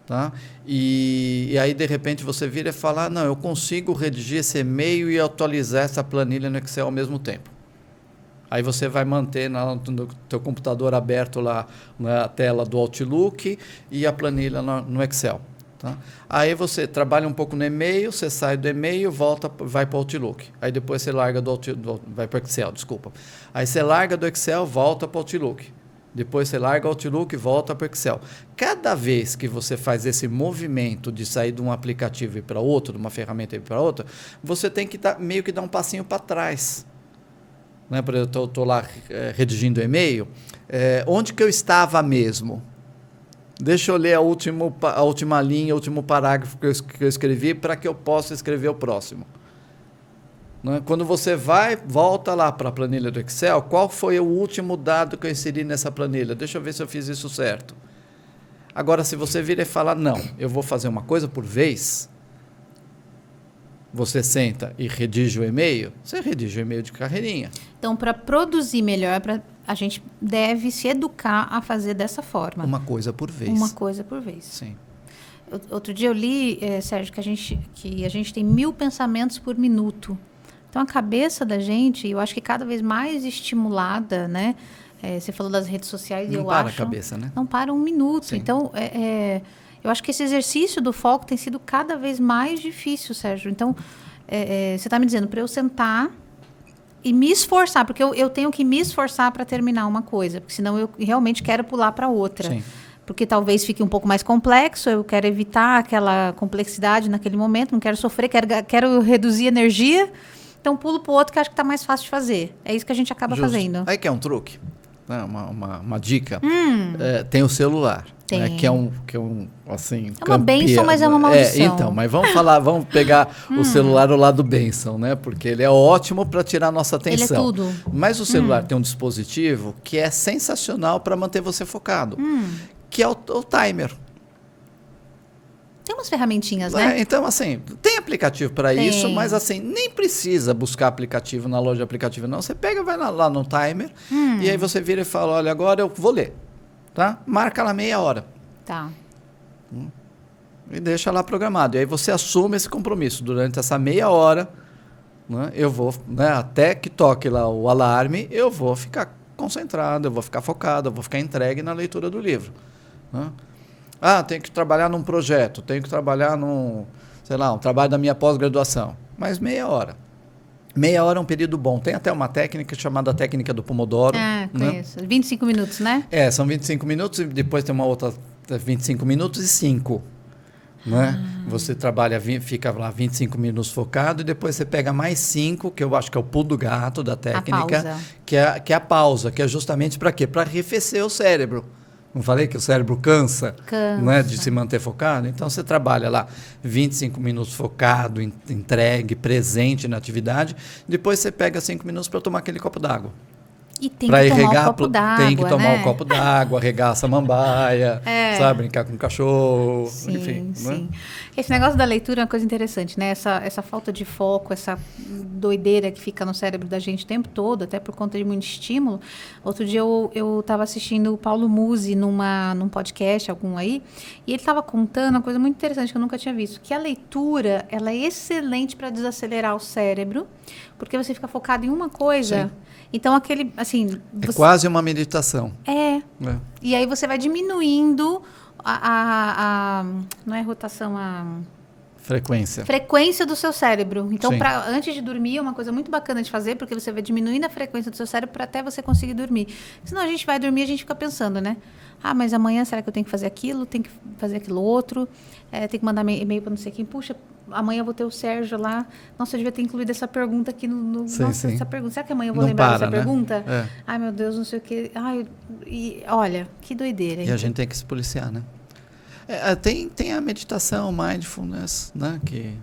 tá? E aí, de repente, você vira e fala, não, eu consigo redigir esse e-mail e atualizar essa planilha no Excel ao mesmo tempo. Aí você vai manter no teu computador aberto lá na tela do Outlook e a planilha no Excel. Tá? Aí você trabalha um pouco no e-mail, você sai do e-mail, vai para o Outlook. Aí depois você larga vai para o Excel, desculpa. Aí você larga do Excel, volta para o Outlook. Depois você larga o Outlook e volta para o Excel. Cada vez que você faz esse movimento de sair de um aplicativo e para outro, de uma ferramenta e para outra, você tem que meio que dar um passinho para trás. Né? Por exemplo, eu estou lá redigindo o e-mail. Onde que eu estava mesmo? Deixa eu ler a última linha, o último parágrafo que eu escrevi para que eu possa escrever o próximo. Né? Quando você volta lá para a planilha do Excel, qual foi o último dado que eu inseri nessa planilha? Deixa eu ver se eu fiz isso certo. Agora, se você vira e fala, não, eu vou fazer uma coisa por vez, você senta e redige o e-mail, você redige o e-mail de carreirinha. Então, para produzir melhor, a gente deve se educar a fazer dessa forma. Uma coisa por vez. Uma coisa por vez. Sim. Outro dia eu li, Sérgio, que a gente tem 1000 pensamentos por minuto. Então, a cabeça da gente, eu acho que cada vez mais estimulada, né? Você falou das redes sociais, não para a cabeça, né? Não para um minuto. Sim. Então, eu acho que esse exercício do foco tem sido cada vez mais difícil, Sérgio. Então, você está me dizendo para eu sentar e me esforçar, porque eu tenho que me esforçar para terminar uma coisa, porque senão eu realmente quero pular para outra. Sim. Porque talvez fique um pouco mais complexo, eu quero evitar aquela complexidade naquele momento, não quero sofrer, quero reduzir energia, então pulo para o outro que acho que está mais fácil de fazer. É isso que a gente acaba fazendo. Aí que é um truque, né? uma dica. Tem o celular. Né? Que é um assim, é uma bênção, mas é uma maldição. Então, mas vamos pegar o celular ao lado bênção, né? Porque ele é ótimo para tirar a nossa atenção. Ele é tudo. Mas o celular tem um dispositivo que é sensacional para manter você focado, que é o timer. Tem umas ferramentinhas, né? Então, assim, tem aplicativo para isso, mas assim, nem precisa buscar aplicativo na loja de aplicativo, não. Você pega, vai lá no timer, e aí você vira e fala, olha, agora eu vou ler. Tá? Marca lá meia hora. Tá. E deixa lá programado. E aí você assume esse compromisso. Durante essa meia hora, né, eu vou, né, até que toque lá o alarme, eu vou ficar concentrado, eu vou ficar focado, eu vou ficar entregue na leitura do livro. Né? Tenho que trabalhar num projeto, tenho que trabalhar num trabalho da minha pós-graduação. Mas meia hora. Meia hora é um período bom. Tem até uma técnica chamada técnica do Pomodoro. Conheço. Né? 25 minutos, né? São 25 minutos e depois tem uma outra 25 minutos e 5. Né? Você fica lá 25 minutos focado e depois você pega mais 5, que eu acho que é o pulo do gato da técnica, que é a pausa, que é justamente para quê? Para arrefecer o cérebro. Não falei que o cérebro cansa. Né, de se manter focado? Então, você trabalha lá 25 minutos focado, entregue, presente na atividade. Depois, você pega 5 minutos para tomar aquele copo d'água. E tem que tomar um copo d'água, tem que tomar né? um copo d'água, regar a samambaia, sabe? Brincar com o cachorro, Sim, enfim. sim. Né? Esse negócio da leitura é uma coisa interessante, né? Essa falta de foco, essa doideira que fica no cérebro da gente o tempo todo, até por conta de muito estímulo. Outro dia eu estava assistindo o Paulo Musi num podcast, algum aí, e ele estava contando uma coisa muito interessante que eu nunca tinha visto, que a leitura, ela é excelente para desacelerar o cérebro, porque você fica focado em uma coisa. Sim. Então, aquele, assim... É quase uma meditação. É. E aí você vai diminuindo não é rotação, frequência do seu cérebro. Então, antes de dormir, é uma coisa muito bacana de fazer, porque você vai diminuindo a frequência do seu cérebro para até você conseguir dormir. Senão a gente vai dormir e a gente fica pensando, né? Ah, mas amanhã será que eu tenho que fazer aquilo? Tenho que fazer aquilo outro? Tenho que mandar e-mail para não sei quem. Puxa, amanhã eu vou ter o Sérgio lá. Nossa, eu devia ter incluído essa pergunta aqui no sim, nossa, sim. essa pergunta. Será que amanhã eu vou lembrar dessa pergunta? É. Ai, meu Deus, não sei o quê. Ai, olha, que doideira. E a gente tem que se policiar, né? Tem a meditação, mindfulness, né? Que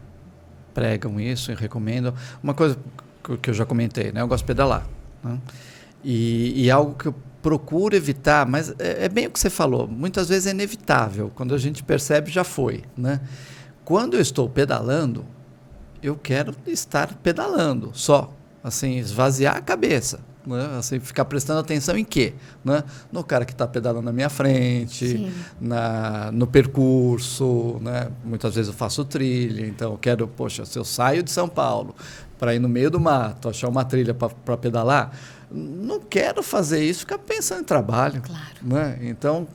pregam isso e recomendam. Uma coisa que eu já comentei, né? Eu gosto de pedalar. Né? E algo que eu procuro evitar, mas é bem o que você falou, muitas vezes é inevitável, quando a gente percebe já foi, né? Quando eu estou pedalando, eu quero estar pedalando só, assim, esvaziar a cabeça, né? Assim, ficar prestando atenção em quê? Né? No cara que está pedalando na minha frente, no percurso, né? Muitas vezes eu faço trilha, então eu quero, poxa, se eu saio de São Paulo para ir no meio do mato, achar uma trilha para pedalar, não quero fazer isso, ficar pensando em trabalho. Claro. Né? Então,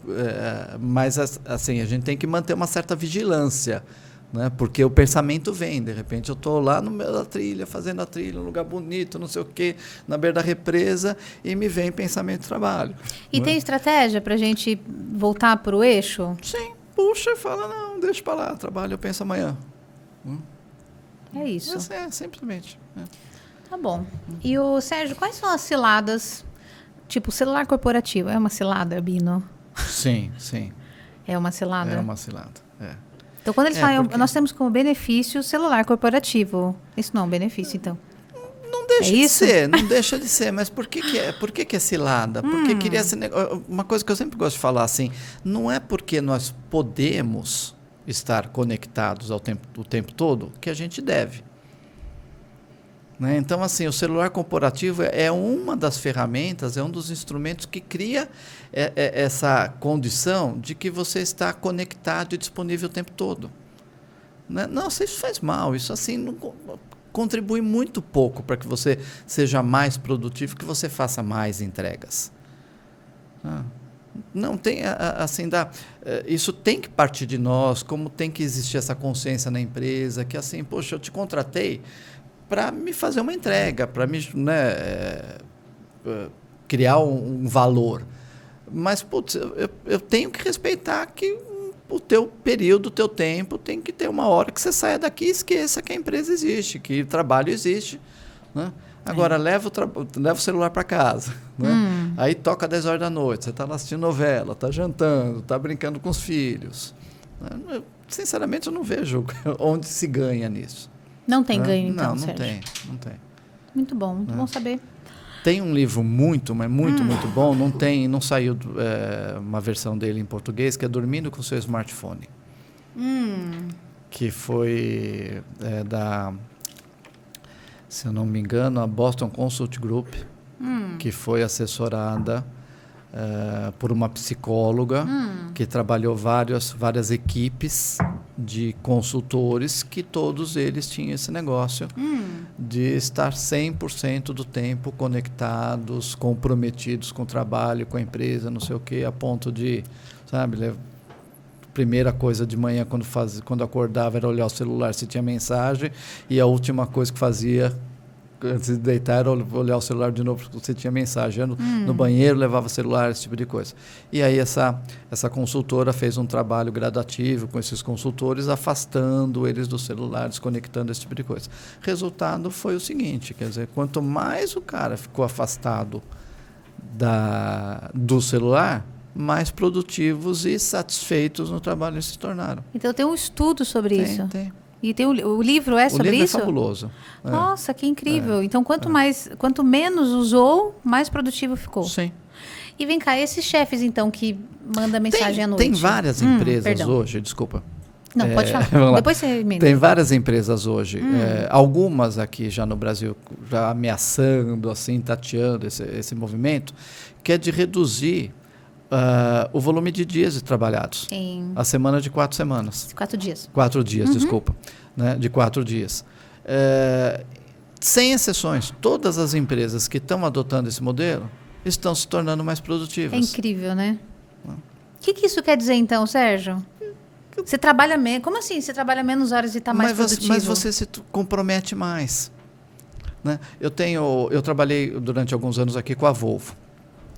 mas assim, a gente tem que manter uma certa vigilância, né? Porque o pensamento vem, de repente eu estou lá no meio da trilha, fazendo a trilha, um lugar bonito, não sei o quê, na beira da represa, e me vem pensamento de trabalho. E tem estratégia para a gente voltar para o eixo? Sim, puxa e fala, não, deixa para lá, trabalho, eu penso amanhã. É isso. Simplesmente. Tá bom. E o Sérgio, quais são as ciladas? Tipo, celular corporativo, é uma cilada, Bino? Sim, sim. É uma cilada? É uma cilada, Então, quando eles falam, nós temos como benefício o celular corporativo. Isso não é um benefício, então? Não deixa de ser, não deixa de ser. Mas por que é cilada? Porque queria ser... Uma coisa que eu sempre gosto de falar, assim, não é porque nós podemos estar conectados o tempo todo que a gente deve. Né? Então, assim, o celular corporativo é uma das ferramentas, é um dos instrumentos que cria essa condição de que você está conectado e disponível o tempo todo. Né? Não, isso faz mal, isso assim não contribui muito pouco para que você seja mais produtivo, que você faça mais entregas. Não tem, assim, isso tem que partir de nós, como tem que existir essa consciência na empresa, que assim, poxa, eu te contratei para me fazer uma entrega, para me, né, criar um valor. Mas, putz, eu tenho que respeitar que o teu período, o teu tempo, tem que ter uma hora que você saia daqui e esqueça que a empresa existe, que o trabalho existe. Né? Agora, leva o celular para casa. Né? Aí toca 10 horas da noite, você está lá assistindo novela, está jantando, está brincando com os filhos. Sinceramente, eu não vejo onde se ganha nisso. Não tem ganho, então, Sérgio? Não tem. Muito bom saber. Tem um livro muito bom, não saiu uma versão dele em português, que é Dormindo com Seu Smartphone. Que foi se eu não me engano, a Boston Consult Group, que foi assessorada por uma psicóloga que trabalhou várias equipes de consultores, que todos eles tinham esse negócio de estar 100% do tempo conectados, comprometidos com o trabalho, com a empresa, não sei o quê, a ponto de, sabe, primeira coisa de manhã quando acordava era olhar o celular se tinha mensagem, e a última coisa que fazia antes de deitar era olhar o celular de novo se tinha mensagem. No banheiro levava celular, esse tipo de coisa. E aí essa consultora fez um trabalho gradativo com esses consultores, afastando eles do celular, desconectando esse tipo de coisa. Resultado foi o seguinte, quer dizer, quanto mais o cara ficou afastado do celular, mais produtivos e satisfeitos no trabalho eles se tornaram. Então tem um estudo sobre isso? E tem o livro é sobre isso? O livro isso? é fabuloso. Nossa, que incrível. Então, quanto menos usou, mais produtivo ficou. Sim. E vem cá, esses chefes, então, que mandam mensagem à noite. Tem várias empresas hoje, desculpa. Não, pode falar. Depois você emenda. Tem várias empresas hoje, algumas aqui já no Brasil, já ameaçando, assim, tateando esse movimento, que é de reduzir o volume de dias trabalhados. Sim. A semana de 4 semanas. 4 dias. 4 dias, desculpa. Né? De 4 dias. Sem exceções, todas as empresas que estão adotando esse modelo estão se tornando mais produtivas. É incrível, né? O que isso quer dizer, então, Sérgio? Você trabalha menos. Como assim? Você trabalha menos horas e está mais produtivo? Mas você se compromete mais. Né? Eu trabalhei durante alguns anos aqui com a Volvo.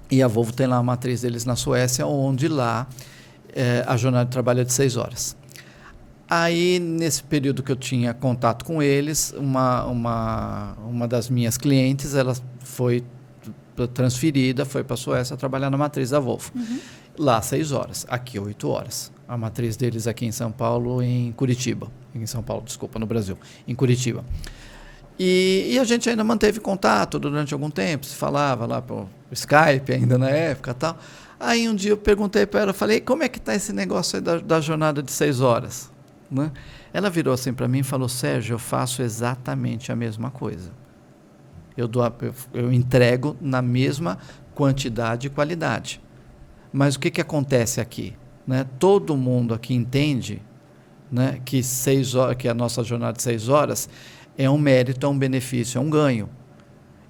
E a Volvo tem lá a matriz deles na Suécia, onde lá a jornada de trabalho é de 6 horas. Aí, nesse período que eu tinha contato com eles, uma das minhas clientes, ela foi transferida, foi para a Suécia trabalhar na matriz da Volvo. Lá 6 horas, aqui 8 horas. A matriz deles aqui em São Paulo, em Curitiba. Em São Paulo, desculpa, no Brasil. Em Curitiba. E a gente ainda manteve contato durante algum tempo. Se falava lá pelo Skype ainda na época e tal. Aí um dia eu perguntei para ela, falei, como é que está esse negócio aí da jornada de 6 horas? Né? Ela virou assim para mim e falou, Sérgio, eu faço exatamente a mesma coisa. Eu entrego na mesma quantidade e qualidade. Mas o que acontece aqui? Né? Todo mundo aqui entende, né, que a nossa jornada de 6 horas é um mérito, é um benefício, é um ganho.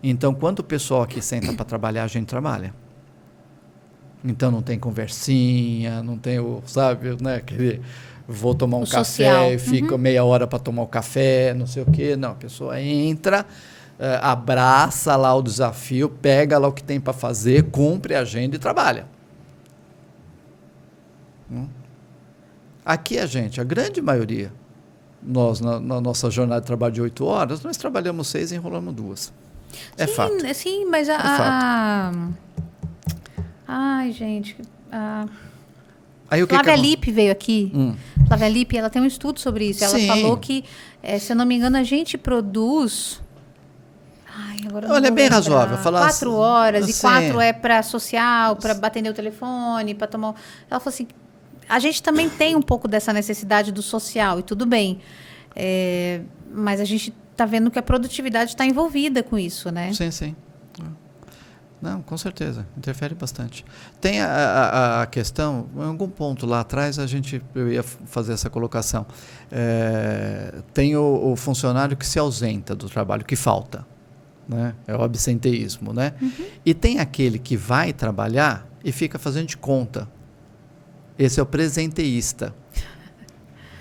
Então, quando o pessoal aqui senta para trabalhar, a gente trabalha. Então, não tem conversinha, não tem né, aquele, vou tomar um café social. e fico meia hora para tomar o café, não sei o quê. Não, a pessoa entra, abraça lá o desafio, pega lá o que tem para fazer, cumpre a agenda e trabalha. Aqui a grande maioria, nós na nossa jornada de trabalho de 8 horas, nós trabalhamos 6 e enrolamos 2. É fato. Sim, mas ai, gente. Aí, Flávia Lippe veio aqui. Flávia Lippe, ela tem um estudo sobre isso. Ela falou que, se eu não me engano, a gente produz... Olha, é bem razoável. 4 horas, e 4 é para social, para atender o telefone, para tomar... Ela falou assim, a gente também tem um pouco dessa necessidade do social, e tudo bem. Mas a gente está vendo que a produtividade está envolvida com isso, né? Sim. Não, com certeza. Interfere bastante. Tem a questão, em algum ponto lá atrás, eu ia fazer essa colocação. Tem o funcionário que se ausenta do trabalho, que falta. Né? É o absenteísmo, né? E tem aquele que vai trabalhar e fica fazendo de conta. Esse é o presenteísta.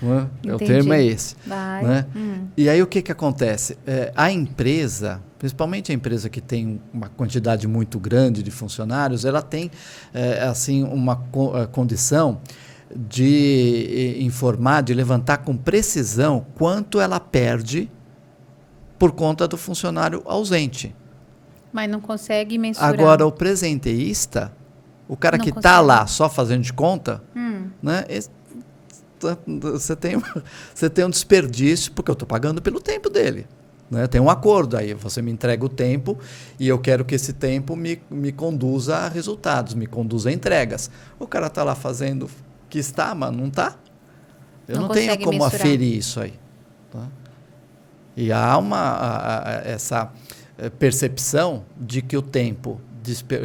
Né? O termo é esse. Né? E aí o que acontece? A empresa, principalmente a empresa que tem uma quantidade muito grande de funcionários, ela tem assim uma condição de informar, de levantar com precisão quanto ela perde por conta do funcionário ausente. Mas não consegue mensurar. Agora, o presenteísta, o cara que está lá só fazendo de conta, né, você tem um desperdício, porque eu estou pagando pelo tempo dele. Né? Tem um acordo aí, você me entrega o tempo e eu quero que esse tempo me conduza a resultados, me conduza a entregas. O cara está lá fazendo que está, mas não está. Eu não tenho como aferir isso aí. Tá? E há essa percepção de que o tempo,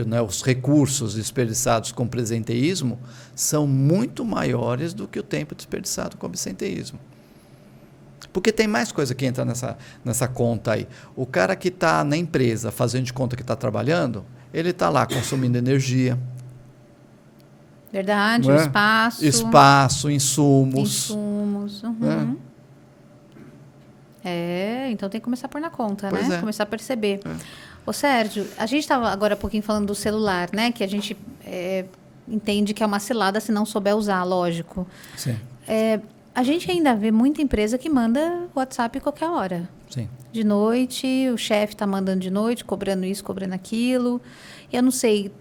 né, os recursos desperdiçados com presenteísmo são muito maiores do que o tempo desperdiçado com absenteísmo. Porque tem mais coisa que entra nessa conta aí. O cara que está na empresa fazendo de conta que está trabalhando, ele está lá consumindo energia. Verdade, né? Espaço, insumos. Né? Então tem que começar a pôr na conta, pois né? Começar a perceber. Ô Sérgio, a gente estava agora há pouquinho falando do celular, né? Que a gente entende que é uma cilada se não souber usar, lógico. Sim. A gente ainda vê muita empresa que manda WhatsApp a qualquer hora. Sim. De noite, o chefe está mandando de noite, cobrando isso, cobrando aquilo. Eu não sei,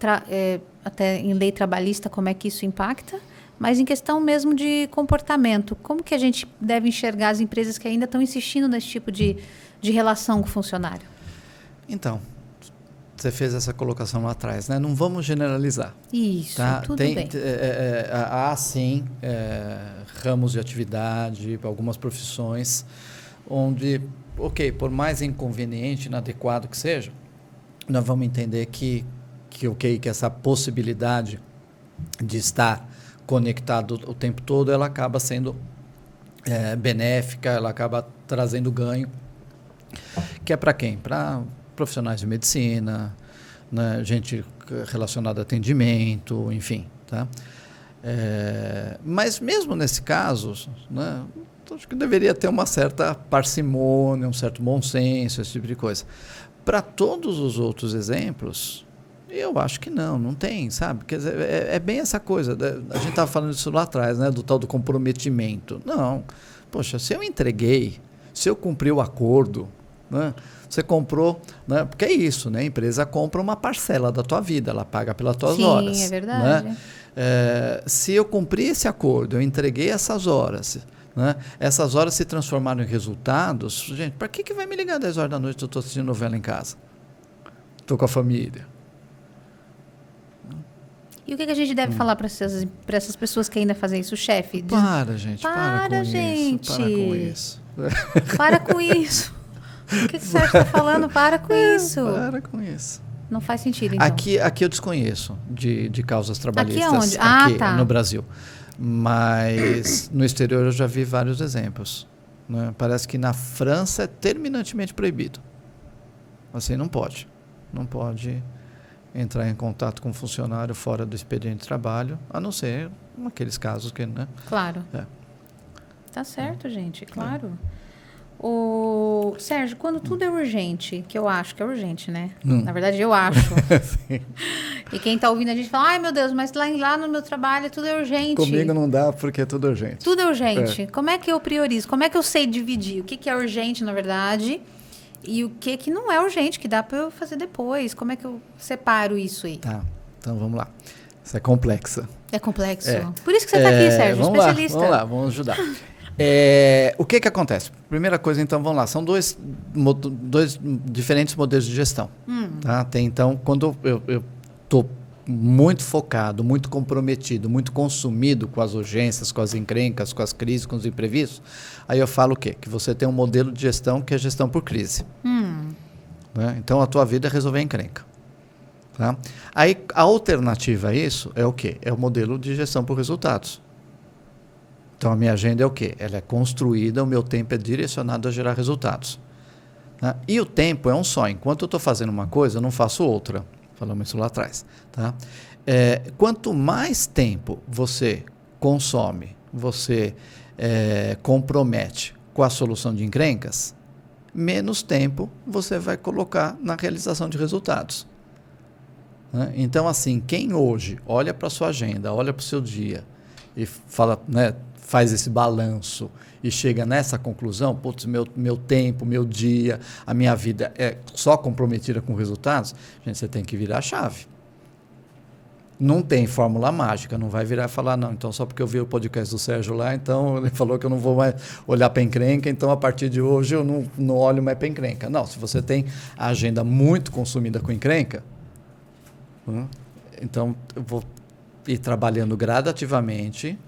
até em lei trabalhista, como é que isso impacta, Mas em questão mesmo de comportamento, como que a gente deve enxergar as empresas que ainda estão insistindo nesse tipo de relação com o funcionário? Então, você fez essa colocação lá atrás, né? Não vamos generalizar. Isso, tá? tudo bem. Há, sim, ramos de atividade, algumas profissões, onde, ok, por mais inconveniente, inadequado que seja, nós vamos entender que essa possibilidade de estar conectado o tempo todo, ela acaba sendo benéfica, ela acaba trazendo ganho, que é para quem? Para profissionais de medicina, né, gente relacionada a atendimento, enfim. Tá? Mas mesmo nesse caso, né, acho que deveria ter uma certa parcimônia, um certo bom senso, esse tipo de coisa. Para todos os outros exemplos, eu acho que não tem, sabe? Quer dizer, é bem essa coisa, a gente estava falando disso lá atrás, né, do tal do comprometimento. Não, poxa, se eu entreguei, se eu cumpri o acordo, né, você comprou, né, porque é isso, né, a empresa compra uma parcela da tua vida, ela paga pelas tuas horas. Sim, é verdade. Né? Se eu cumpri esse acordo, eu entreguei essas horas, né, essas horas se transformaram em resultados, gente, para que vai me ligar 10 horas da noite se eu estou assistindo novela em casa? Estou com a família. E o que a gente deve falar para essas pessoas que ainda fazem isso, chefe? Para, gente, para com gente. isso. Para com isso. Para com isso. O que você está falando? Para com isso. Para com isso. Não faz sentido, então. Aqui eu desconheço de causas trabalhistas. Aqui aonde? Aqui no Brasil. Mas no exterior eu já vi vários exemplos. Né? Parece que na França é terminantemente proibido. Assim, não pode. Não pode entrar em contato com um funcionário fora do expediente de trabalho, a não ser naqueles casos que, né? Claro. Tá certo, gente, claro. O Sérgio, quando tudo é urgente, que eu acho que é urgente, né? Na verdade, eu acho. E quem tá ouvindo a gente fala, ai meu Deus, mas lá no meu trabalho tudo é urgente. Comigo não dá porque é tudo urgente. Tudo é urgente. Como é que eu priorizo? Como é que eu sei dividir? O que é urgente, na verdade, e o que não é urgente, que dá para eu fazer depois? Como é que eu separo isso aí? Tá, então vamos lá. Isso é complexa. É complexo. Por isso que você está aqui, Sérgio, especialista. Vamos lá, vamos ajudar. O que acontece? Primeira coisa, então, vamos lá. São dois diferentes modelos de gestão. Tá? Tem, então, quando eu estou muito focado, muito comprometido, muito consumido com as urgências, com as encrencas, com as crises, com os imprevistos, aí eu falo o quê? Que você tem um modelo de gestão que é gestão por crise. Né? Então, a tua vida é resolver a encrenca. Tá? Aí, a alternativa a isso é o quê? É o modelo de gestão por resultados. Então, a minha agenda é o quê? Ela é construída, o meu tempo é direcionado a gerar resultados. Né? E o tempo é um só. Enquanto eu estou fazendo uma coisa, eu não faço outra. Falamos isso lá atrás. Tá? Quanto mais tempo você consome, você compromete com a solução de encrencas, menos tempo você vai colocar na realização de resultados. Né? Então, assim, quem hoje olha para a sua agenda, olha para o seu dia e fala, né, faz esse balanço e chega nessa conclusão, putz, meu tempo, meu dia, a minha vida é só comprometida com resultados, gente, você tem que virar a chave. Não tem fórmula mágica, não vai virar e falar, não, então só porque eu vi o podcast do Sérgio lá, então ele falou que eu não vou mais olhar para encrenca, então a partir de hoje eu não olho mais para encrenca. Não, se você tem a agenda muito consumida com encrenca, então eu vou ir trabalhando gradativamente,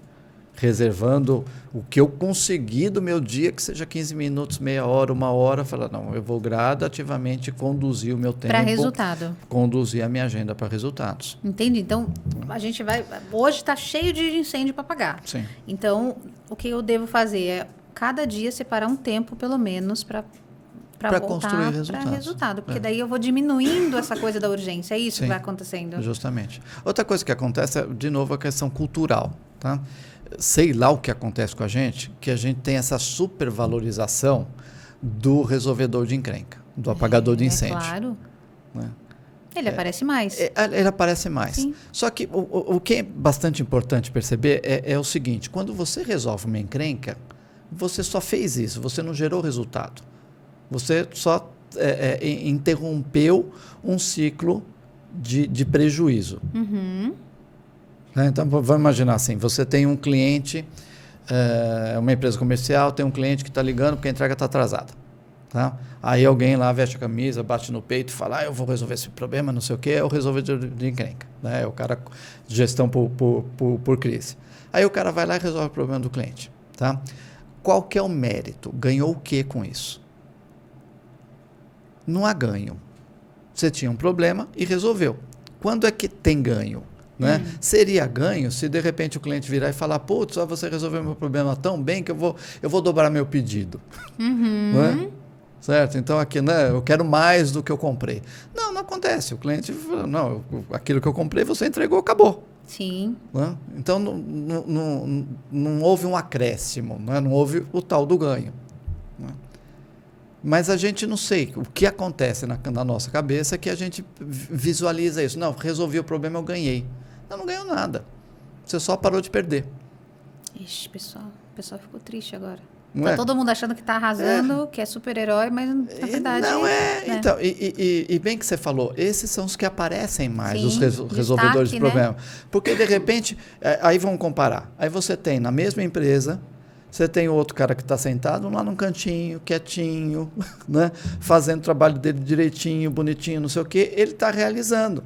reservando o que eu conseguir do meu dia, que seja 15 minutos, meia hora, uma hora, falar, não, eu vou gradativamente conduzir o meu tempo. Para resultado. Conduzir a minha agenda para resultados. Entendi. Então, a gente vai... Hoje está cheio de incêndio para apagar. Sim. Então, o que eu devo fazer é, cada dia, separar um tempo, pelo menos, para construir resultados. Para resultado. Porque daí eu vou diminuindo essa coisa da urgência. É isso Sim, que vai acontecendo. Justamente. Outra coisa que acontece é, de novo, a questão cultural. Tá? Sei lá o que acontece com a gente, que a gente tem essa supervalorização do resolvedor de encrenca, do apagador de incêndio. Claro. Né? Ele aparece mais. Ele aparece mais. Sim. Só que o que é bastante importante perceber é o seguinte, quando você resolve uma encrenca, você só fez isso, você não gerou resultado. Você só interrompeu um ciclo de prejuízo. Né? Então, vamos imaginar assim, você tem um cliente, uma empresa comercial, tem um cliente que está ligando porque a entrega está atrasada. Tá? Aí alguém lá veste a camisa, bate no peito e fala, eu vou resolver esse problema, não sei o quê, é o resolvedor de encrenca. Né? É o cara de gestão por crise. Aí o cara vai lá e resolve o problema do cliente. Tá? Qual que é o mérito? Ganhou o que com isso? Não há ganho. Você tinha um problema e resolveu. Quando é que tem ganho? Né? Seria ganho se de repente o cliente virar e falar, putz, só você resolveu meu problema tão bem que eu vou dobrar meu pedido. Né? Certo? Então aqui, né, eu quero mais do que eu comprei. Não acontece. O cliente fala, não, aquilo que eu comprei você entregou, acabou. Sim. Né? Então não houve um acréscimo, né? Não houve o tal do ganho. Né? Mas a gente não sei. O que acontece na nossa cabeça é que a gente visualiza isso. Não, resolvi o problema, eu ganhei. Não ganhou nada. Você só parou de perder. Ixi, pessoal. O pessoal ficou triste agora. Não tá todo mundo achando que tá arrasando, que é super-herói, mas na verdade... Não é. Né? Então, e bem que você falou, esses são os que aparecem mais, sim, os resolvedores de problema. Né? Porque, de repente, aí vamos comparar. Aí você tem, na mesma empresa, você tem o outro cara que está sentado lá num cantinho, quietinho, né? Fazendo o trabalho dele direitinho, bonitinho, não sei o quê. Ele está realizando.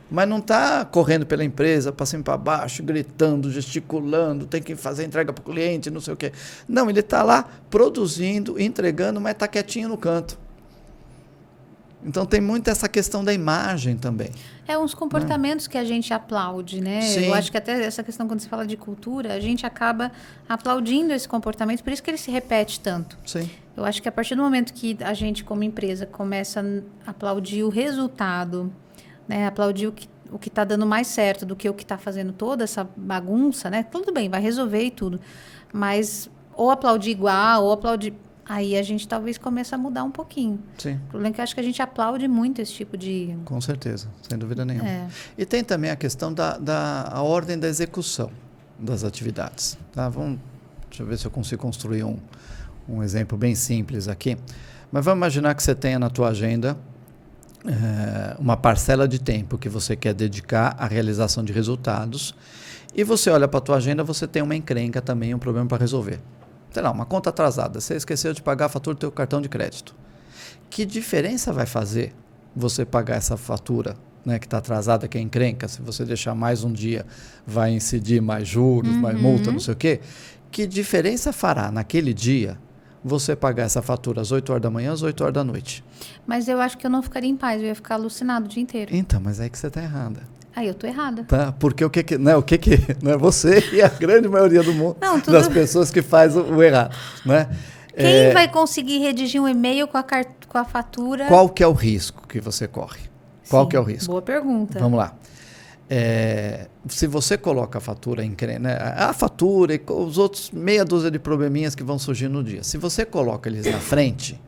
Mas não está correndo pela empresa, para cima e para baixo, gritando, gesticulando, tem que fazer entrega para o cliente, não sei o quê. Não, ele está lá produzindo, entregando, mas está quietinho no canto. Então tem muito essa questão da imagem também. É uns comportamentos que a gente aplaude, né? Sim. Eu acho que até essa questão, quando se fala de cultura, a gente acaba aplaudindo esse comportamento, por isso que ele se repete tanto. Sim. Eu acho que a partir do momento que a gente, como empresa, começa a aplaudir o resultado, né? Aplaudir o que está dando mais certo do que o que está fazendo toda essa bagunça, né? Tudo bem, vai resolver e tudo. Mas ou aplaudir igual, ou aplaudir... Aí a gente talvez comece a mudar um pouquinho. Sim. O problema é que eu acho que a gente aplaude muito esse tipo de... Com certeza, sem dúvida nenhuma. E tem também a questão da ordem da execução das atividades. Tá? Deixa eu ver se eu consigo construir um exemplo bem simples aqui. Mas vamos imaginar que você tenha na tua agenda uma parcela de tempo que você quer dedicar à realização de resultados e você olha para a tua agenda, você tem uma encrenca também, um problema para resolver. Sei lá, uma conta atrasada, você esqueceu de pagar a fatura do teu cartão de crédito. Que diferença vai fazer você pagar essa fatura, né, que está atrasada, que é encrenca? Se você deixar mais um dia, vai incidir mais juros, mais multa, não sei o quê. Que diferença fará naquele dia você pagar essa fatura às 8 horas da manhã, às 8 horas da noite? Mas eu acho que eu não ficaria em paz, eu ia ficar alucinado o dia inteiro. Então, mas é que você está errada. Aí eu tô errada. Tá? Porque não é você e a grande maioria do mundo das pessoas que faz o errado, né? Quem vai conseguir redigir um e-mail com a fatura? Qual que é o risco que você corre? Qual Sim, que é o risco? Boa pergunta. Vamos lá. Se você coloca a fatura né, a fatura e os outros meia dúzia de probleminhas que vão surgir no dia, se você coloca eles na frente,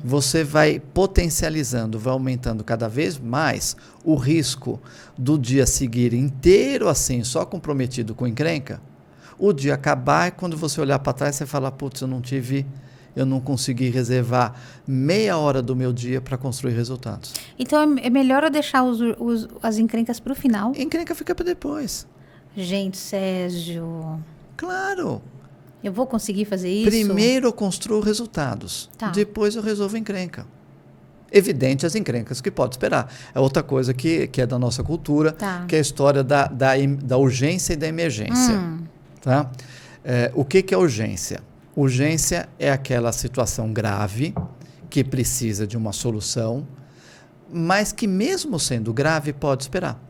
você vai potencializando, vai aumentando cada vez mais o risco do dia seguir inteiro assim, só comprometido com encrenca, o dia acabar e quando você olhar para trás você fala, putz, eu não consegui reservar meia hora do meu dia para construir resultados. Então é melhor eu deixar as encrencas para o final? Encrenca fica para depois. Gente, Sérgio... Claro! Eu vou conseguir fazer isso? Primeiro eu construo resultados, depois eu resolvo encrenca. Evidente as encrencas que pode esperar. É outra coisa que é da nossa cultura, que é a história da urgência e da emergência. Tá? O que é urgência? Urgência é aquela situação grave que precisa de uma solução, mas que mesmo sendo grave pode esperar.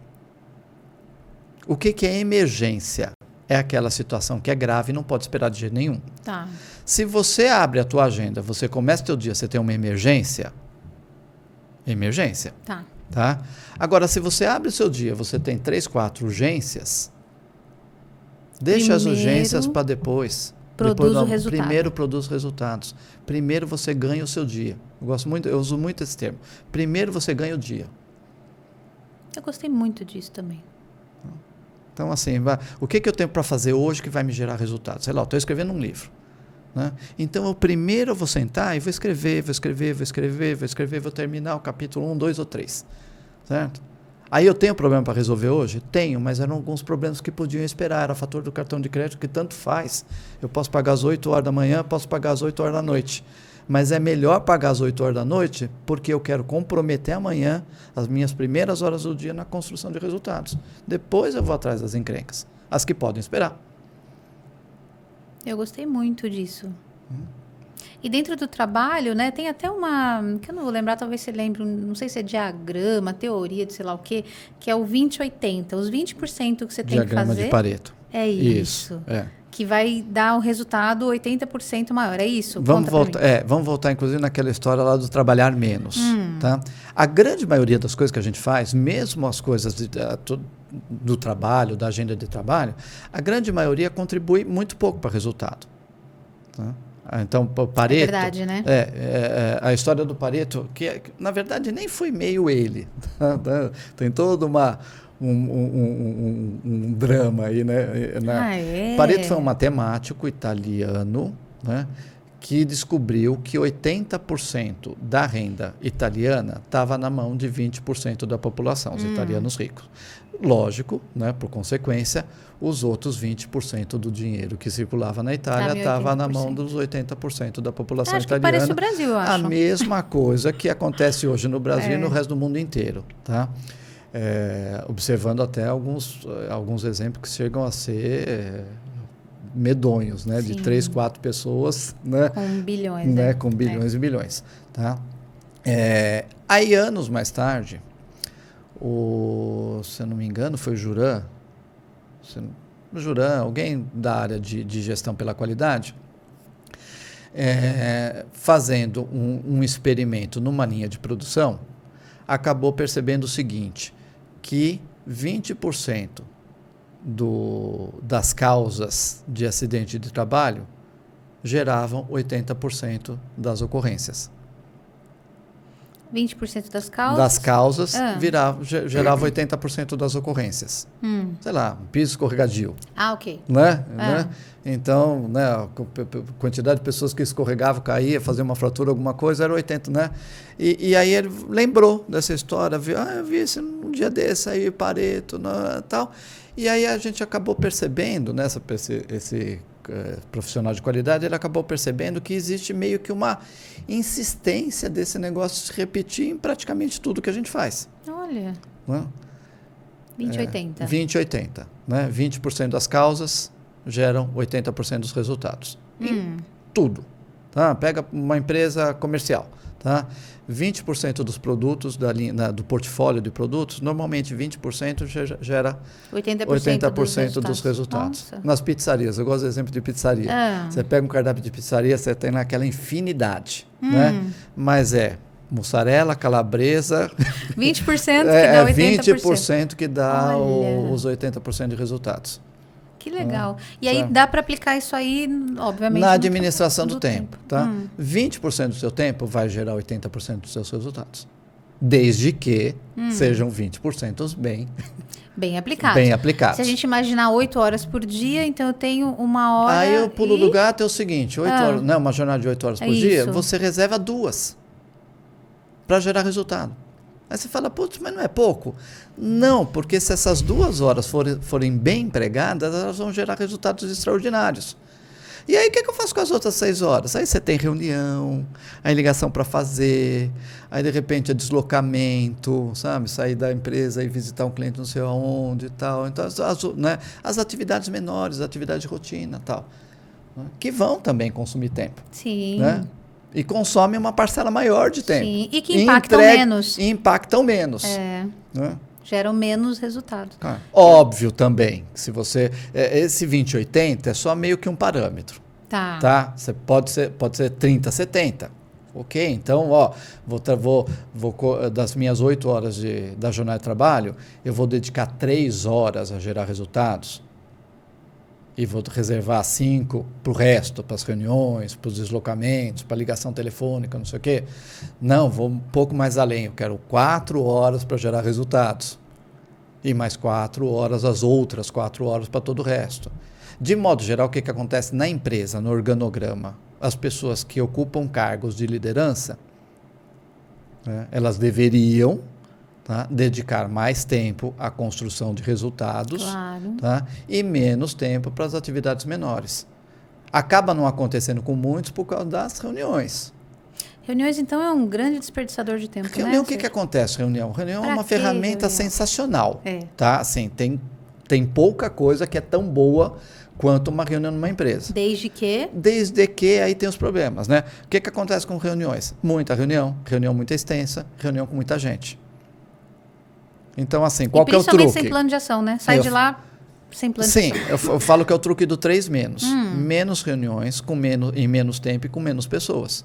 O que é emergência? É aquela situação que é grave e não pode esperar de jeito nenhum. Tá. Se você abre a tua agenda, você começa o teu dia, você tem uma emergência. Emergência. Tá? Agora, se você abre o seu dia, você tem 3, 4 urgências, deixa as urgências para depois. Primeiro produz resultados. Primeiro você ganha o seu dia. Eu uso muito esse termo. Primeiro você ganha o dia. Eu gostei muito disso também. Então, assim, o que eu tenho para fazer hoje que vai me gerar resultados? Sei lá, eu estou escrevendo um livro. Né? Então, primeiro eu vou sentar e vou escrever, vou terminar o capítulo 1, 2 ou 3. Certo? Aí eu tenho problema para resolver hoje? Tenho, mas eram alguns problemas que podiam esperar. Era fator do cartão de crédito que tanto faz. Eu posso pagar às 8 horas da manhã, posso pagar às 8 horas da noite. Mas é melhor pagar às 8 horas da noite porque eu quero comprometer amanhã as minhas primeiras horas do dia na construção de resultados. Depois eu vou atrás das encrencas, as que podem esperar. Eu gostei muito disso. E dentro do trabalho, né, tem até uma, que eu não vou lembrar, talvez você lembre, não sei se é diagrama, teoria de sei lá o quê, que é o 20-80. Os 20% que você tem que fazer... Diagrama de Pareto. É isso. É. Que vai dar o resultado 80% maior, é isso? Vamos voltar, inclusive, naquela história lá do trabalhar menos. Tá? A grande maioria das coisas que a gente faz, mesmo as coisas do trabalho, da agenda de trabalho, a grande maioria contribui muito pouco para o resultado. Tá? Então, o Pareto... É verdade, né? A história do Pareto, que na verdade nem foi meio ele. Tá? Tem toda um drama aí, né? Pareto foi um matemático italiano, né, que descobriu que 80% da renda italiana estava na mão de 20% da população, os italianos ricos. Lógico, né, por consequência, os outros 20% do dinheiro que circulava na Itália estava na mão dos 80% da população italiana. Acho que parece o Brasil, eu acho. A mesma coisa que acontece hoje no Brasil e no resto do mundo inteiro, tá? Observando até alguns exemplos que chegam a ser medonhos, né? De 3, 4 pessoas, né? Com bilhões, né? Com bilhões e bilhões, tá? Aí, anos mais tarde, se eu não me engano, foi o Juran, alguém da área de gestão pela qualidade, fazendo um experimento numa linha de produção, acabou percebendo o seguinte, que 20% das causas de acidente de trabalho geravam 80% das ocorrências. 20% das causas? Das causas gerava 80% das ocorrências. Sei lá, um piso escorregadio. Ok. Né? Então, né, a quantidade de pessoas que escorregavam, caía, fazia uma fratura, alguma coisa, era 80%, né? E aí ele lembrou dessa história, viu, eu vi esse um dia desse aí, Pareto, tal. E aí a gente acabou percebendo, né, esse profissional de qualidade, ele acabou percebendo que existe meio que uma insistência desse negócio se repetir em praticamente tudo que a gente faz. Olha. Né? 20-80. 20-80. Né? 20% das causas geram 80% dos resultados. Em tudo. Tá? Pega uma empresa comercial. Tá? 20% dos produtos do portfólio de produtos, normalmente 20% gera 80% dos resultados. Nossa. Nas pizzarias, eu gosto do exemplo de pizzaria. Você pega um cardápio de pizzaria, você tem naquela infinidade. Né? Mas mussarela, calabresa... 20% que dá 80%. 20% que dá os 80% de resultados. Que legal. E aí dá para aplicar isso aí, obviamente... Na administração do tempo. Tá? 20% do seu tempo vai gerar 80% dos seus resultados. Desde que sejam 20% bem aplicados. Bem aplicados. Se a gente imaginar 8 horas por dia, então eu tenho 1 hora... Aí o pulo do gato é o seguinte, 8 horas, não, uma jornada de 8 horas por dia, você reserva 2 para gerar resultado. Aí você fala, putz, mas não é pouco? Não, porque se essas 2 horas forem bem empregadas, elas vão gerar resultados extraordinários. E aí, o que eu faço com as outras 6 horas? Aí você tem reunião, aí ligação para fazer, aí de repente é deslocamento, sabe? Sair da empresa e visitar um cliente não sei aonde e tal. Então, as atividades menores, atividades de rotina e tal, né? Que vão também consumir tempo. Sim. Né? E consomem uma parcela maior de tempo. Sim, e que impactam menos. E impactam menos. Né? Geram menos resultados. Óbvio também, se você... esse 20-80 é só meio que um parâmetro. Tá? Você pode ser 30-70. Ok? Então, vou das minhas 8 horas da jornada de trabalho, eu vou dedicar 3 horas a gerar resultados. E vou reservar 5 para o resto, para as reuniões, para os deslocamentos, para a ligação telefônica, não sei o quê. Não, vou um pouco mais além. Eu quero 4 horas para gerar resultados. E mais 4 horas, as outras 4 horas para todo o resto. De modo geral, o que acontece na empresa, no organograma? As pessoas que ocupam cargos de liderança, né, elas deveriam tá? Dedicar mais tempo à construção de resultados, Claro. tá? E menos tempo para as atividades menores. Acaba não acontecendo com muitos por causa das reuniões. Reuniões, então, é um grande desperdiçador de tempo, Reunião, né? o que acontece? Reunião é Pra uma que ferramenta reunião? sensacional, É. tá? Assim, tem pouca coisa que é tão boa quanto uma reunião numa empresa. Desde que... Desde que aí tem os problemas, né? O que acontece com reuniões? Muita reunião muito extensa, reunião com muita gente. Então, assim, qual que é o truque? Principalmente sem plano de ação, né? Sai de lá sem plano de ação. Sim, eu falo que é o truque do 3 menos. Menos reuniões, em menos tempo e com menos pessoas.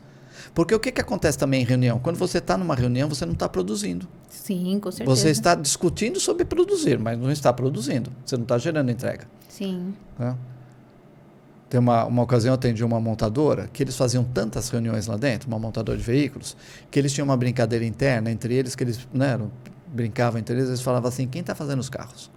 Porque o que acontece também em reunião? Quando você está numa reunião, você não está produzindo. Sim, com certeza. Você está discutindo sobre produzir, mas não está produzindo. Você não está gerando entrega. Sim. Né? Tem uma ocasião, eu atendi uma montadora, que eles faziam tantas reuniões lá dentro, uma montadora de veículos, que eles tinham uma brincadeira interna entre eles, que eles brincavam entre eles falavam assim, quem está fazendo os carros?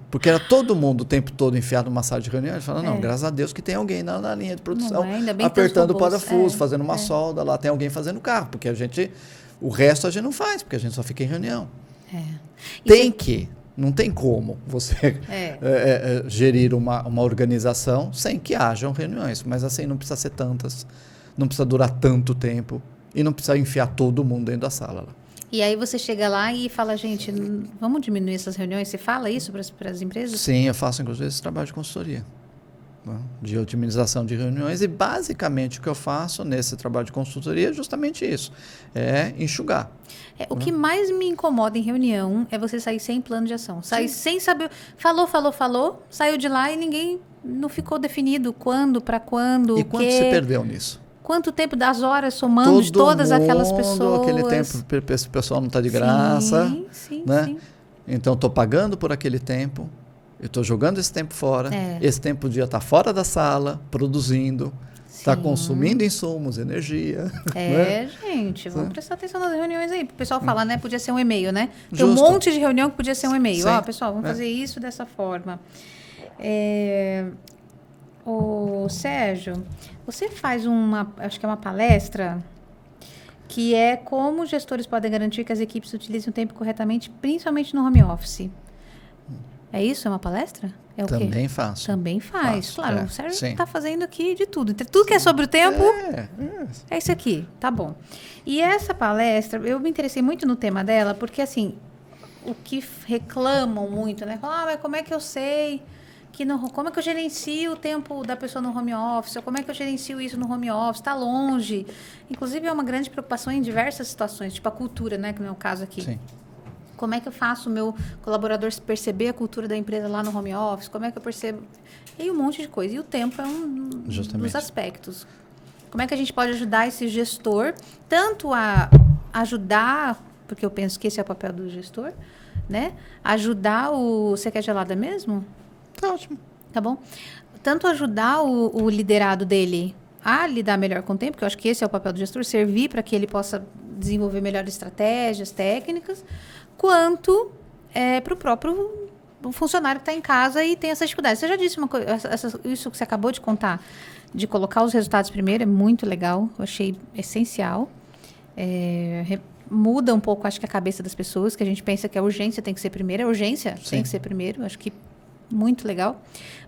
Porque era todo mundo o tempo todo enfiado numa sala de reunião. Eles falavam, não, graças a Deus que tem alguém na linha de produção Ainda bem que apertando o tem os robôs. parafuso, fazendo uma solda, lá tem alguém fazendo o carro, porque o resto a gente não faz, porque a gente só fica em reunião. Não tem como você gerir uma organização sem que hajam reuniões, mas assim, não precisa ser tantas, não precisa durar tanto tempo e não precisa enfiar todo mundo dentro da sala lá. E aí você chega lá e fala, gente, vamos diminuir essas reuniões? Você fala isso para as empresas? Sim, eu faço inclusive esse trabalho de consultoria, né? De otimização de reuniões e basicamente o que eu faço nesse trabalho de consultoria é justamente isso, é enxugar. O que mais me incomoda em reunião é você sair sem plano de ação, sair sem saber, falou, saiu de lá e ninguém não ficou definido quando, para quando, E quanto você perdeu nisso? Quanto tempo das horas somando de todas aquelas pessoas? Aquele tempo, esse pessoal não está de graça. Sim. Então, estou pagando por aquele tempo, eu estou jogando esse tempo fora, esse tempo podia estar fora da sala, produzindo, está consumindo insumos, energia. Gente, vamos prestar atenção nas reuniões aí. O pessoal fala, né? Podia ser um e-mail, né? Tem Justo. um monte de reunião que podia ser um e-mail. Sim. Pessoal, vamos fazer isso dessa forma. Ô, Sérgio, você faz acho que é uma palestra, que é como gestores podem garantir que as equipes utilizem o tempo corretamente, principalmente no home office. É isso? É uma palestra? É o quê? Também faço. Também faz. Faço, Claro, o Sérgio sim. está fazendo aqui de tudo. Tudo que é sobre o tempo, é isso aqui. Tá bom. E essa palestra, eu me interessei muito no tema dela, porque assim, o que reclamam muito, né? Falam, mas como é que eu sei como é que eu gerencio o tempo da pessoa no home office? Ou como é que eu gerencio isso no home office? Está longe. Inclusive, é uma grande preocupação em diversas situações, tipo a cultura, né? Que não é o caso aqui. Sim. Como é que eu faço o meu colaborador perceber a cultura da empresa lá no home office? Como é que eu percebo? E um monte de coisa. E o tempo é um dos aspectos. Como é que a gente pode ajudar esse gestor, tanto a ajudar, porque eu penso que esse é o papel do gestor, né? Ajudar Você quer gelada mesmo? Tá ótimo. Tá bom? Tanto ajudar o liderado dele a lidar melhor com o tempo, que eu acho que esse é o papel do gestor, servir para que ele possa desenvolver melhores estratégias, técnicas, quanto para o próprio funcionário que está em casa e tem essa dificuldade. Você já disse uma coisa, isso que você acabou de contar, de colocar os resultados primeiro, é muito legal, eu achei essencial. Muda um pouco, acho que a cabeça das pessoas, que a gente pensa que a urgência tem que ser primeiro, a urgência tem que ser primeiro, acho que muito legal.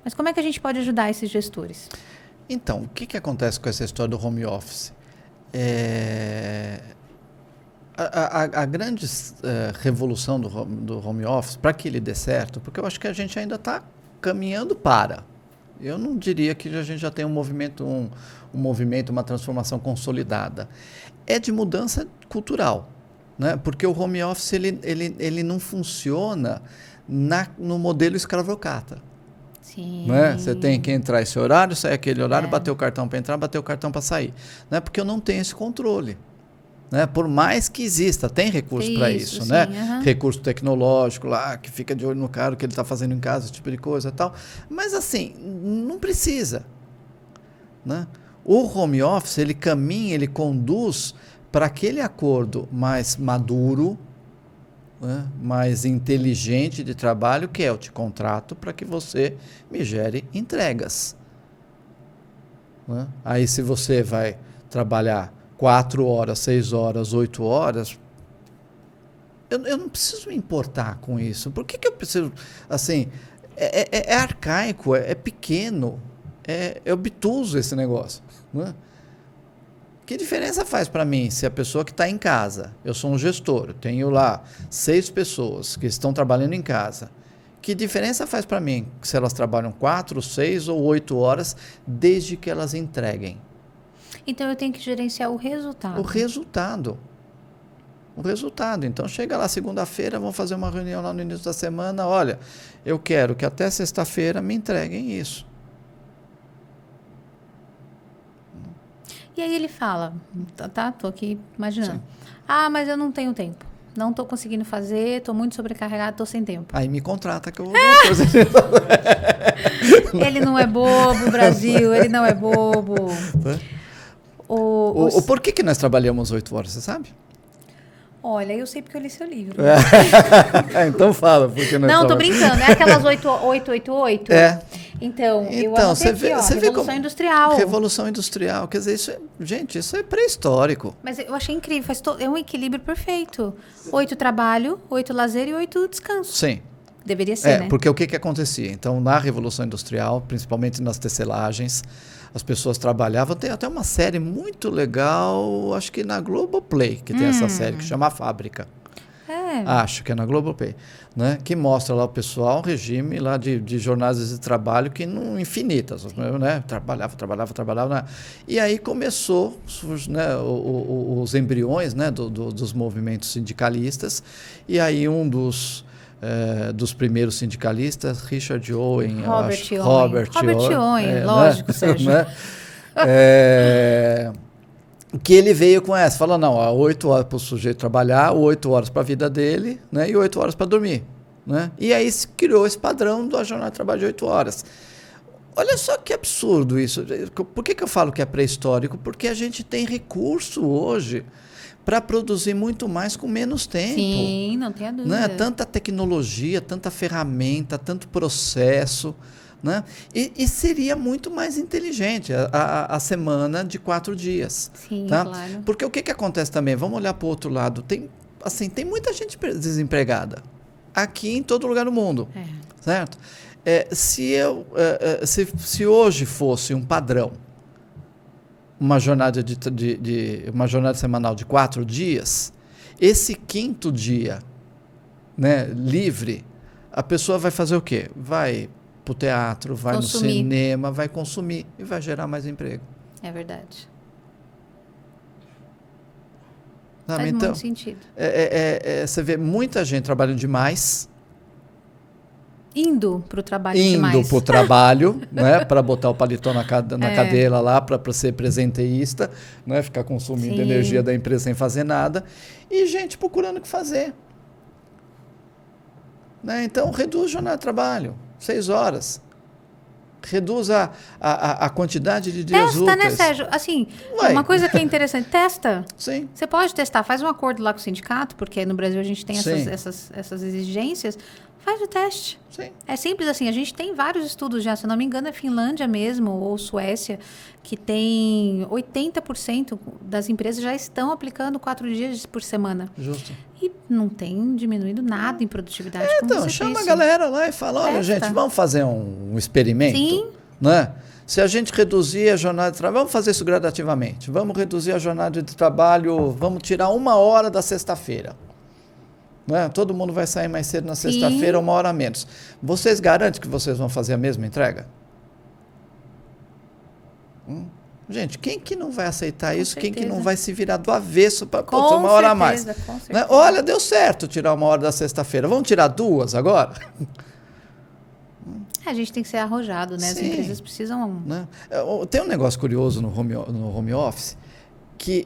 Mas como é que a gente pode ajudar esses gestores? Então, o que acontece com essa história do home office? A grande revolução do home office, para que ele dê certo, porque eu acho que a gente ainda está caminhando para. Eu não diria que a gente já tem um movimento, uma transformação consolidada. É de mudança cultural, né? Porque o home office ele não funciona no modelo escravocrata. Sim. Né? Você tem que entrar esse horário, sair aquele horário, bater o cartão para entrar, bater o cartão para sair. Né? Porque eu não tenho esse controle. Né? Por mais que exista, tem recurso para isso, sim, né? Recurso tecnológico lá, que fica de olho no cara, o que ele está fazendo em casa, esse tipo de coisa e tal. Mas assim, não precisa. Né? O home office, ele caminha, ele conduz para aquele acordo mais maduro, né, mais inteligente de trabalho, que é eu te contrato para que você me gere entregas. Né? Aí se você vai trabalhar 4 horas, 6 horas, 8 horas, eu não preciso me importar com isso. Por que eu preciso, assim, é arcaico, é pequeno, é obtuso esse negócio, né? Que diferença faz para mim se a pessoa que está em casa, eu sou um gestor, eu tenho lá 6 pessoas que estão trabalhando em casa, que diferença faz para mim se elas trabalham 4, 6 ou 8 horas, desde que elas entreguem? Então, eu tenho que gerenciar o resultado. O resultado. Então, chega lá segunda-feira, vamos fazer uma reunião lá no início da semana, olha, eu quero que até sexta-feira me entreguem isso. E aí ele fala, tá? Tô aqui imaginando. Sim. Mas eu não tenho tempo. Não tô conseguindo fazer, tô muito sobrecarregado, tô sem tempo. Aí me contrata que eu vou fazer. Ele não é bobo, Brasil, ele não é bobo. Por que nós trabalhamos 8 horas, você sabe? Olha, eu sei porque eu li seu livro. Então fala, porque nós Não, tô brincando. É aquelas 888? É. Então eu anotei aqui, Revolução Industrial. Revolução Industrial. Quer dizer, isso é pré-histórico. Mas eu achei incrível. É um equilíbrio perfeito. 8 trabalho, 8 lazer e 8 descanso. Sim. Deveria ser, né? Porque o que acontecia? Então, na Revolução Industrial, principalmente nas tecelagens, as pessoas trabalhavam. Tem até uma série muito legal, acho que na Globoplay, que tem essa série que chama A Fábrica. Acho que é na Globoplay, né? Que mostra lá o pessoal, um regime lá de jornadas de trabalho que não infinitas, né? Trabalhava, né? E aí começou, né, os embriões, né, dos movimentos sindicalistas, e aí um dos primeiros sindicalistas, Richard Owen, Robert Owen, lógico, né? Sérgio. Né? Que ele veio com essa, falou, não, 8 horas para o sujeito trabalhar, 8 horas para a vida dele, né, e 8 horas para dormir, né? E aí se criou esse padrão da jornada de trabalho de 8 horas. Olha só que absurdo isso. Por que eu falo que é pré-histórico? Porque a gente tem recurso hoje para produzir muito mais com menos tempo. Sim, não tenha dúvida. Né? Tanta tecnologia, tanta ferramenta, tanto processo, né? E seria muito mais inteligente a semana de 4 dias. Sim, tá? claro. Porque o que acontece também? Vamos olhar para o outro lado. Tem muita gente desempregada aqui em todo lugar do mundo. Certo? Se hoje fosse um padrão, uma jornada uma jornada semanal de 4 dias, esse 5º dia, né, livre, a pessoa vai fazer o quê? Vai para o teatro, vai consumir no cinema, vai consumir e vai gerar mais emprego. É verdade. Faz muito sentido. Você vê muita gente trabalhando demais. Indo para o trabalho demais. Indo para o trabalho, né, para botar o paletó na cadeira lá, para ser presenteísta, né, ficar consumindo energia da empresa sem fazer nada. E gente procurando o que fazer. Né? Então, reduz a jornada de trabalho. 6 horas. Reduz a quantidade de dias úteis. Testa, né, Sérgio? Assim, uma coisa que é interessante, testa. Sim. Você pode testar, faz um acordo lá com o sindicato, porque no Brasil a gente tem essas exigências. Faz o teste. Sim. É simples assim, a gente tem vários estudos já, se eu não me engano é Finlândia mesmo, ou Suécia, que tem 80% das empresas já estão aplicando 4 dias por semana. Justo. E não tem diminuído nada em produtividade. Então, chama a galera lá e fala, olha, gente, vamos fazer um experimento? Sim. Né? Se a gente reduzir a jornada de trabalho, vamos fazer isso gradativamente. Vamos reduzir a jornada de trabalho, vamos tirar 1 hora da sexta-feira. Né? Todo mundo vai sair mais cedo na sexta-feira, 1 hora a menos. Vocês garantem que vocês vão fazer a mesma entrega? Gente, quem que não vai aceitar isso? Quem que não vai se virar do avesso para 1 hora a mais? Né? Olha, deu certo tirar 1 hora da sexta-feira. Vamos tirar 2 agora? A gente tem que ser arrojado, né? As empresas precisam... Né? Tem um negócio curioso no home office que...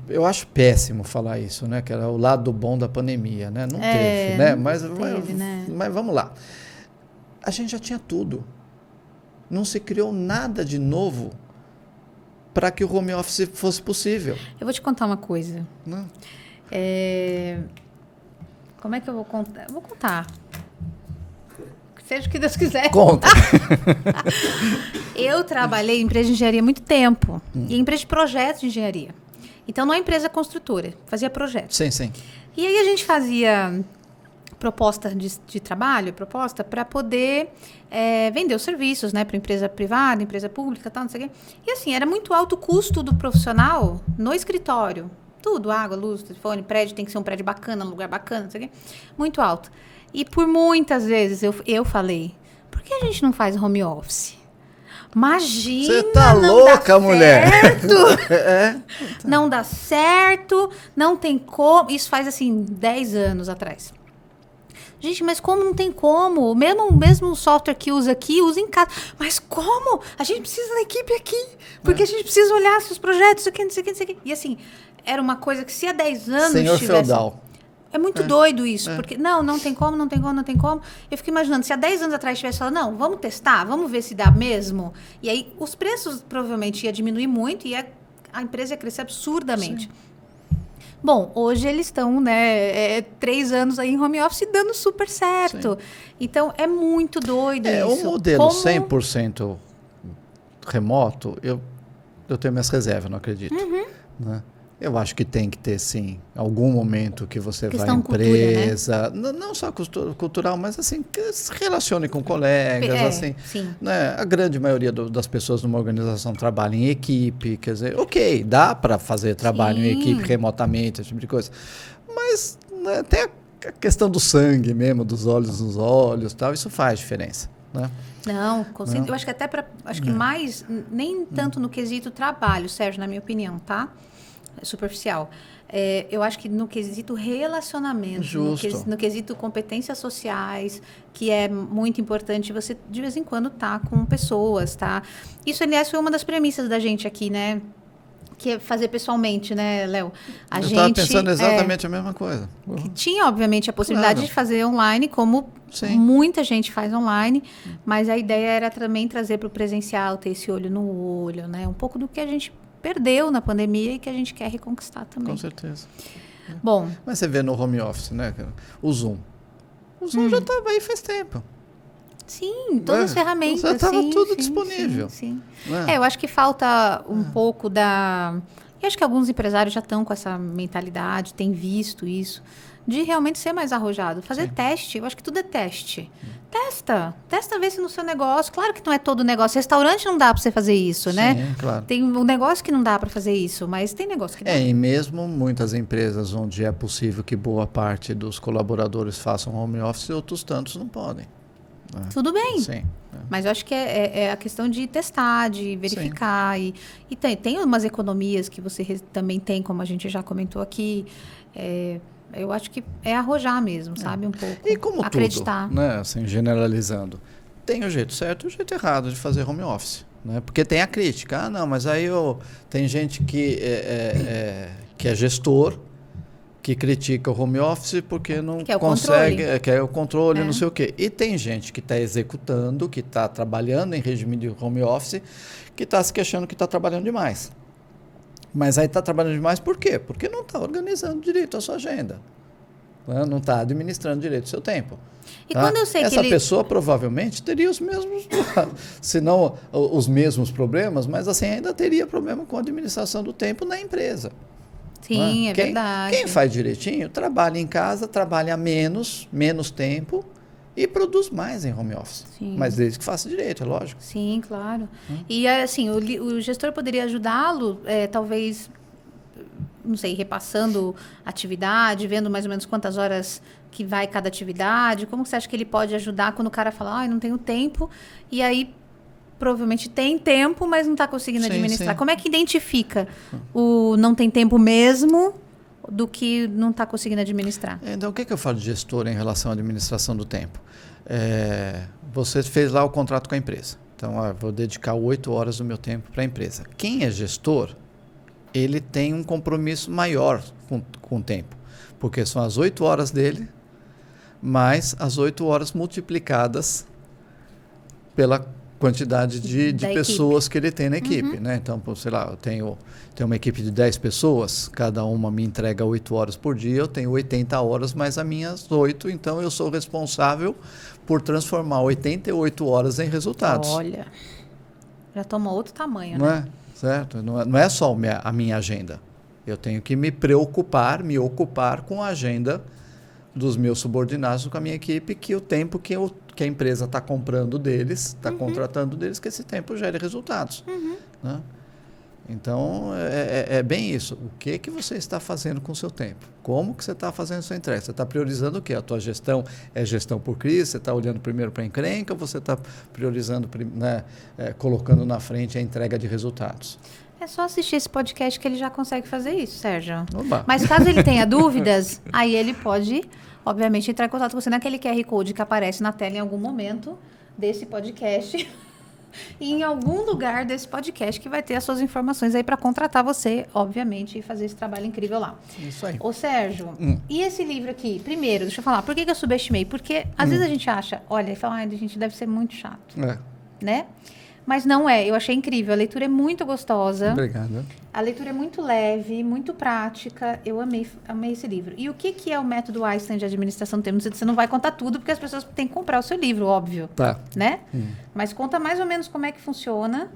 eu acho péssimo falar isso, né? Que era o lado bom da pandemia, né? Não teve, né? Mas vamos lá. A gente já tinha tudo. Não se criou nada de novo para que o home office fosse possível. Eu vou te contar uma coisa. Não. Como é que eu vou contar? Eu vou contar. Seja o que Deus quiser. Conta. Eu trabalhei em empresa de engenharia há muito tempo. E em empresa de projetos de engenharia. Então, não é empresa construtora. Fazia projetos. Sim, sim. E aí a gente fazia proposta de trabalho, proposta para poder vender os serviços, né, para empresa privada, empresa pública, tal, não sei o quê. E assim, era muito alto o custo do profissional no escritório. Tudo, água, luz, telefone, prédio, tem que ser um prédio bacana, um lugar bacana, não sei o quê. Muito alto. E por muitas vezes eu falei, por que a gente não faz home office? Imagina, você tá louca, mulher. Não dá certo, não tem como. Isso faz, assim, 10 anos atrás. Gente, mas como não tem como? O mesmo software que usa aqui, usa em casa. Mas como? A gente precisa da equipe aqui. Porque a gente precisa olhar seus projetos, isso aqui, não sei o que, não sei o que. E assim, era uma coisa que se há 10 anos Senhor tivesse... feudal. É muito doido isso, porque não tem como, não tem como, não tem como. Eu fico imaginando, se há 10 anos atrás tivesse falado, não, vamos testar, vamos ver se dá mesmo. E aí os preços provavelmente ia diminuir muito e a empresa ia crescer absurdamente. Sim. Bom, hoje eles estão, 3 anos aí em home office dando super certo. Sim. Então, é muito doido isso. O modelo 100% remoto, eu tenho minhas reservas, não acredito. Né? Eu acho que tem que ter, sim, algum momento que você vai à empresa, cultura, né? Não só cultural, mas assim, que se relacione com colegas, assim. Sim. Né? A grande maioria das pessoas numa organização trabalha em equipe, quer dizer, ok, dá para fazer trabalho em equipe remotamente, esse tipo de coisa. Mas né, tem a questão do sangue mesmo, dos olhos nos olhos, tal, isso faz diferença, né? Não, eu acho que até acho que mais, nem tanto no quesito trabalho, Sérgio, na minha opinião, tá? Superficial. Eu acho que no quesito relacionamento, no quesito competências sociais, que é muito importante você, de vez em quando, tá com pessoas, tá? Isso, aliás, foi uma das premissas da gente aqui, né? Que é fazer pessoalmente, né, Léo? Eu estava pensando exatamente a mesma coisa. Que tinha, obviamente, a possibilidade de fazer online, como muita gente faz online, mas a ideia era também trazer para o presencial, ter esse olho no olho, né? Um pouco do que a gente perdeu na pandemia e que a gente quer reconquistar também. Com certeza. Bom. Mas você vê no home office, né? O Zoom. O Zoom já estava aí faz tempo. Sim, todas as ferramentas. Já estava tudo disponível. Sim. Eu acho que falta um pouco da... Eu acho que alguns empresários já estão com essa mentalidade, têm visto isso, de realmente ser mais arrojado. Fazer teste, eu acho que tudo é teste. Testa, vê se no seu negócio... Claro que não é todo negócio. Restaurante não dá para você fazer isso, né? Sim, claro. Tem um negócio que não dá para fazer isso, mas tem negócio que dá. E mesmo muitas empresas onde é possível que boa parte dos colaboradores façam home office, outros tantos não podem. Tudo bem. Sim. Mas eu acho que é a questão de testar, de verificar. E tem umas economias que você também tem, como a gente já comentou aqui. Eu acho que é arrojar mesmo, sabe? Um pouco. E como acreditar. Tudo, né? Assim, generalizando. Tem o jeito certo e o jeito errado de fazer home office. Né? Porque tem a crítica. Não, mas aí tem gente que é gestor, que critica o home office porque não consegue, quer o controle, não sei o quê. E tem gente que está executando, que está trabalhando em regime de home office, que está se queixando que está trabalhando demais. Mas aí está trabalhando demais por quê? Porque não está organizando direito a sua agenda. Né? Não está administrando direito o seu tempo. E quando eu sei essa pessoa provavelmente teria os mesmos, se não os mesmos problemas, mas assim ainda teria problema com a administração do tempo na empresa. Sim, verdade. Quem faz direitinho, trabalha em casa, trabalha menos tempo e produz mais em home office. Sim. Mas desde que faça direito, é lógico. Sim, claro. E assim, o gestor poderia ajudá-lo, talvez, não sei, repassando atividade, vendo mais ou menos quantas horas que vai cada atividade. Como você acha que ele pode ajudar quando o cara fala, não tenho tempo, e aí provavelmente tem tempo, mas não está conseguindo administrar. Sim. Como é que identifica o não tem tempo mesmo do que não está conseguindo administrar? Então, o que eu falo de gestor em relação à administração do tempo? Você fez lá o contrato com a empresa. Então, vou dedicar 8 horas do meu tempo para a empresa. Quem é gestor, ele tem um compromisso maior com o tempo, porque são as 8 horas dele, mais as 8 horas multiplicadas pela quantidade de pessoas que ele tem na equipe. Né? Então, sei lá, eu tenho uma equipe de 10 pessoas, cada uma me entrega 8 horas por dia, eu tenho 80 horas mais as minhas 8, então eu sou responsável por transformar 88 horas em resultados. Olha. Já toma outro tamanho, Não né? é? Certo? Não é só a minha agenda. Eu tenho que me ocupar com a agenda dos meus subordinados, com a minha equipe, que o tempo que a empresa está comprando deles, está contratando deles, que esse tempo gere resultados. Né? Então, é bem isso. O que você está fazendo com o seu tempo? Como que você está fazendo a sua entrega? Você está priorizando o quê? A tua gestão é gestão por crise? Você está olhando primeiro para a encrenca ou você está priorizando, né, colocando na frente a entrega de resultados? É só assistir esse podcast que ele já consegue fazer isso, Sérgio. Oba. Mas caso ele tenha dúvidas, aí ele pode, obviamente, entrar em contato com você naquele QR Code que aparece na tela em algum momento desse podcast. E em algum lugar desse podcast que vai ter as suas informações aí para contratar você, obviamente, e fazer esse trabalho incrível lá. Isso aí. Ô, Sérgio, e esse livro aqui? Primeiro, deixa eu falar, por que eu subestimei? Porque às vezes a gente acha, olha, e fala, a gente deve ser muito chato, né? Mas não é, eu achei incrível. A leitura é muito gostosa. Obrigado. A leitura é muito leve, muito prática. Eu amei esse livro. E o que é o método Einstein de administração do tempo? Você não vai contar tudo, porque as pessoas têm que comprar o seu livro, óbvio. Tá. Né? Mas conta mais ou menos como é que funciona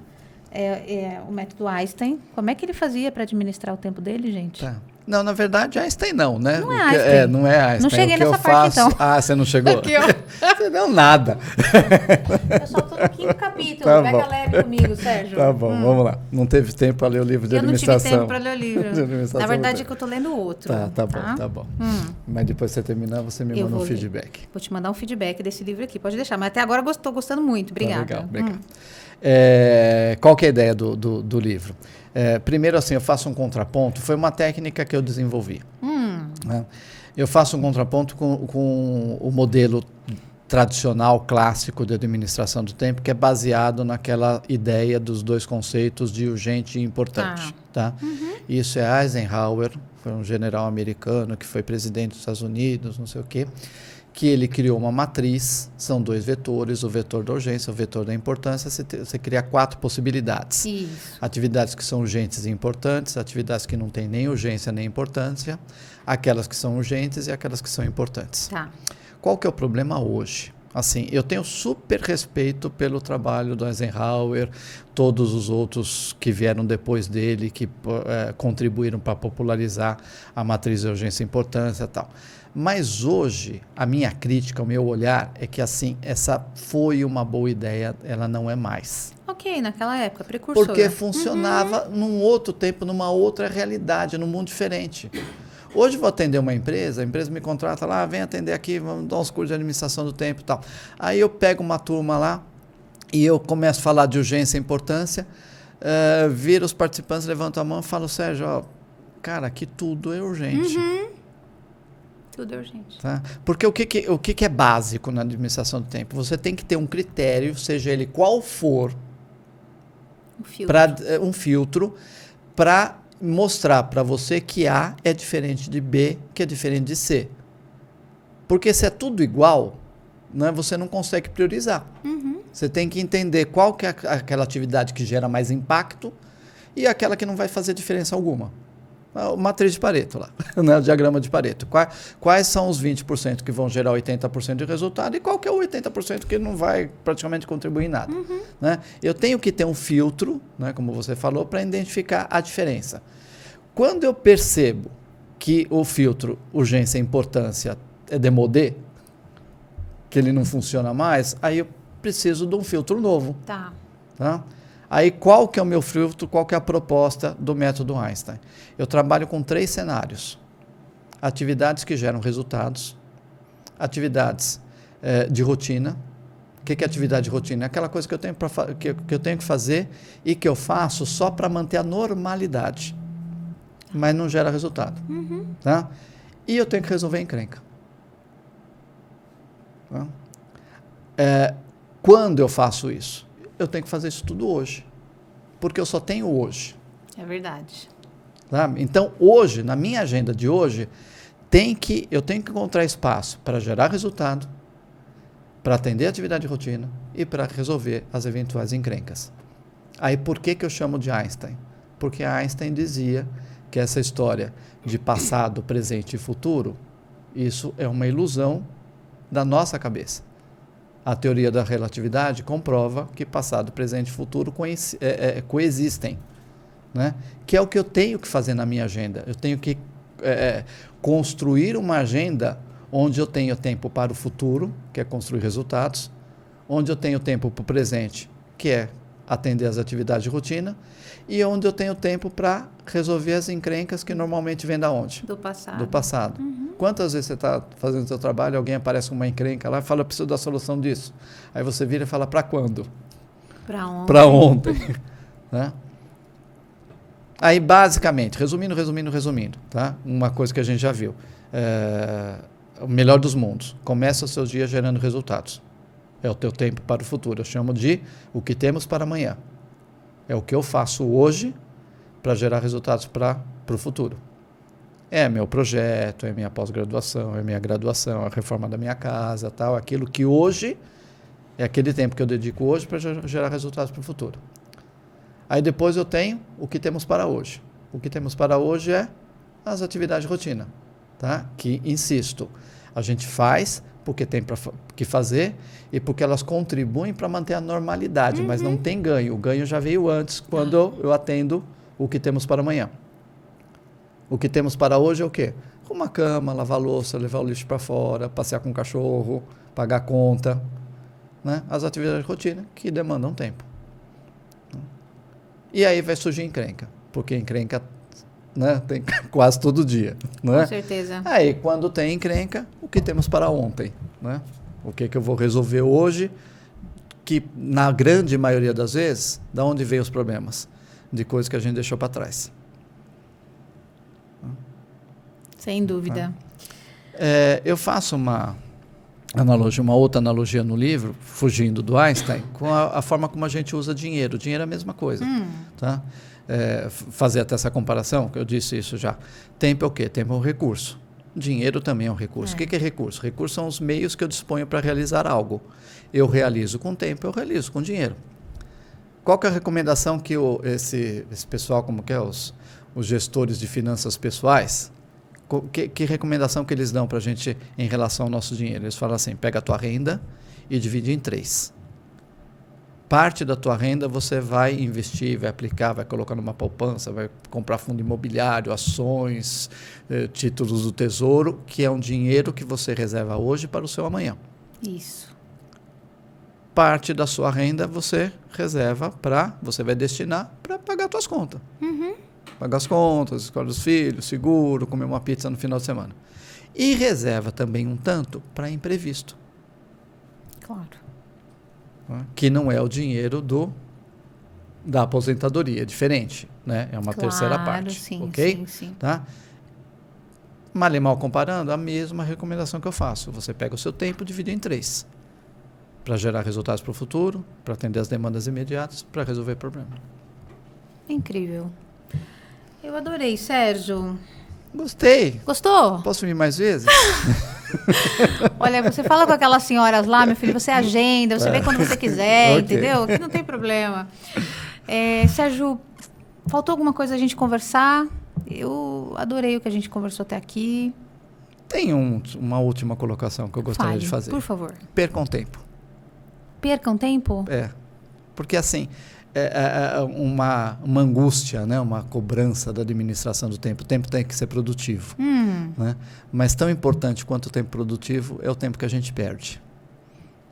o método Einstein. Como é que ele fazia para administrar o tempo dele, gente? Tá. Não, na verdade, Einstein não, né? Não é Einstein. Não é Einstein. Não cheguei o que nessa eu parte, faço... então. Ah, você não chegou? Aqui, ó. Você deu nada. Eu só tô no 5º capítulo. Tá Pega bom. leve comigo, Sérgio. Tá bom, vamos lá. Não teve tempo para ler o livro de Eu não tive administração. tempo para ler o De livro. administração Na verdade, do é que eu tô lendo outro. Tá bom. Mas depois que você terminar, você me Eu manda um vou ler. feedback. Vou te mandar um feedback desse livro aqui, pode deixar. Mas até agora eu estou gostando muito. Obrigada. Tá, legal, obrigado. Qual que é a ideia do livro? Primeiro, assim, eu faço um contraponto. Foi uma técnica que eu desenvolvi. Né? Eu faço um contraponto com o modelo tradicional, clássico de administração do tempo, que é baseado naquela ideia dos dois conceitos de urgente e importante. Tá? Isso é Eisenhower, foi um general americano que foi presidente dos Estados Unidos, não sei o quê, que ele criou uma matriz, são 2 vetores, o vetor da urgência, o vetor da importância, você cria 4 possibilidades. Isso. Atividades que são urgentes e importantes, atividades que não têm nem urgência nem importância, aquelas que são urgentes e aquelas que são importantes. Tá. Qual que é o problema hoje? Assim, eu tenho super respeito pelo trabalho do Eisenhower, todos os outros que vieram depois dele, que contribuíram para popularizar a matriz de urgência e importância e tal. Mas hoje, a minha crítica, o meu olhar é que assim, essa foi uma boa ideia, ela não é mais. Ok, naquela época, precursora. Porque funcionava num outro tempo, numa outra realidade, num mundo diferente. Hoje vou atender uma empresa, a empresa me contrata lá, vem atender aqui, vamos dar uns cursos de administração do tempo e tal. Aí eu pego uma turma lá e eu começo a falar de urgência e importância, viro os participantes, levantam a mão e falo, Sérgio, ó, cara, aqui tudo é urgente. Tudo é urgente. Tá? Porque o que é básico na administração do tempo? Você tem que ter um critério, seja ele qual for, um filtro, para mostrar para você que A é diferente de B, que é diferente de C. Porque se é tudo igual, né, você não consegue priorizar. Você tem que entender qual que é aquela atividade que gera mais impacto e aquela que não vai fazer diferença alguma. A matriz de Pareto lá, né? O diagrama de Pareto. Quais são os 20% que vão gerar 80% de resultado e qual que é o 80% que não vai praticamente contribuir em nada. Né? Eu tenho que ter um filtro, né, como você falou, para identificar a diferença. Quando eu percebo que o filtro urgência e importância é démodé, que ele não funciona mais, aí eu preciso de um filtro novo. Tá. Aí, qual que é o meu filtro, qual que é a proposta do método Einstein? Eu trabalho com 3 cenários. Atividades que geram resultados, atividades de rotina. O que é atividade de rotina? É aquela coisa que eu tenho, que eu tenho que fazer e que eu faço só para manter a normalidade, mas não gera resultado. Tá? E eu tenho que resolver a encrenca. Tá? Quando eu faço isso? Eu tenho que fazer isso tudo hoje, porque eu só tenho hoje. É verdade. Tá? Então, hoje, na minha agenda de hoje, eu tenho que encontrar espaço para gerar resultado, para atender a atividade de rotina e para resolver as eventuais encrencas. Aí, por que eu chamo de Einstein? Porque Einstein dizia que essa história de passado, presente e futuro, isso é uma ilusão da nossa cabeça. A teoria da relatividade comprova que passado, presente e futuro coexistem, né? Que é o que eu tenho que fazer na minha agenda. Eu tenho que construir uma agenda onde eu tenho tempo para o futuro, que é construir resultados, onde eu tenho tempo para o presente, que é atender às atividades de rotina, e onde eu tenho tempo para resolver as encrencas que normalmente vêm da onde? Do passado. Do passado. Quantas vezes você está fazendo o seu trabalho, alguém aparece com uma encrenca lá e fala, eu preciso da solução disso. Aí você vira e fala, para quando? Para ontem. Para ontem. Né? Aí, basicamente, resumindo, tá? Uma coisa que a gente já viu. O melhor dos mundos. Começa os seus dias gerando resultados. É o teu tempo para o futuro. Eu chamo de o que temos para amanhã. É o que eu faço hoje para gerar resultados para o futuro. É meu projeto, é minha pós-graduação, é minha graduação, é a reforma da minha casa, tal. Aquilo que hoje é aquele tempo que eu dedico hoje para gerar resultados para o futuro. Aí depois eu tenho o que temos para hoje. O que temos para hoje é as atividades de rotina, tá? Que, insisto, a gente faz porque tem que fazer e porque elas contribuem para manter a normalidade, mas não tem ganho. O ganho já veio antes, quando eu atendo o que temos para amanhã. O que temos para hoje é o quê? Arrumar cama, lavar louça, levar o lixo para fora, passear com o cachorro, pagar a conta, né? As atividades de rotina que demandam tempo. E aí vai surgir encrenca, porque encrenca, né, tem quase todo dia. Né? Com certeza. Aí, quando tem encrenca, o que temos para ontem? Né? O que eu vou resolver hoje, que na grande maioria das vezes, da onde vem os problemas? De coisas que a gente deixou para trás. Sem dúvida. Eu faço uma outra analogia no livro, fugindo do Einstein, com a forma como a gente usa dinheiro. Dinheiro é a mesma coisa. Tá? Fazer até essa comparação, que eu disse isso já. Tempo é o quê? Tempo é um recurso. Dinheiro também é um recurso. O que é recurso? Recursos são os meios que eu disponho para realizar algo. Eu realizo com tempo, eu realizo com dinheiro. Qual que é a recomendação que esse pessoal, como que é, os gestores de finanças pessoais, que recomendação que eles dão para a gente em relação ao nosso dinheiro? Eles falam assim, pega a tua renda e divide em 3. Parte da tua renda você vai investir, vai aplicar, vai colocar numa poupança, vai comprar fundo imobiliário, ações, títulos do tesouro, que é um dinheiro que você reserva hoje para o seu amanhã. Isso. Parte da sua renda você reserva você vai destinar para pagar as tuas contas. Pagar as contas, escola dos filhos, seguro, comer uma pizza no final de semana. E reserva também um tanto para imprevisto. Claro. Que não é o dinheiro da aposentadoria, é diferente, né? É uma terceira parte. Sim, ok? Sim. Tá? Mal e mal comparando, a mesma recomendação que eu faço. Você pega o seu tempo e divide em 3. Para gerar resultados para o futuro, para atender as demandas imediatas, para resolver problemas. Incrível. Eu adorei, Sérgio. Gostei. Gostou? Posso vir mais vezes? Olha, você fala com aquelas senhoras lá, meu filho, você agenda, você vê quando você quiser, Okay. entendeu? Que não tem problema. Sérgio, faltou alguma coisa a gente conversar? Eu adorei o que a gente conversou até aqui. Tem uma última colocação que eu gostaria de fazer. Por favor. Percam tempo. Percam tempo? Porque assim, uma angústia, né? Uma cobrança da administração do tempo. O tempo tem que ser produtivo. Né? Mas tão importante quanto o tempo produtivo é o tempo que a gente perde.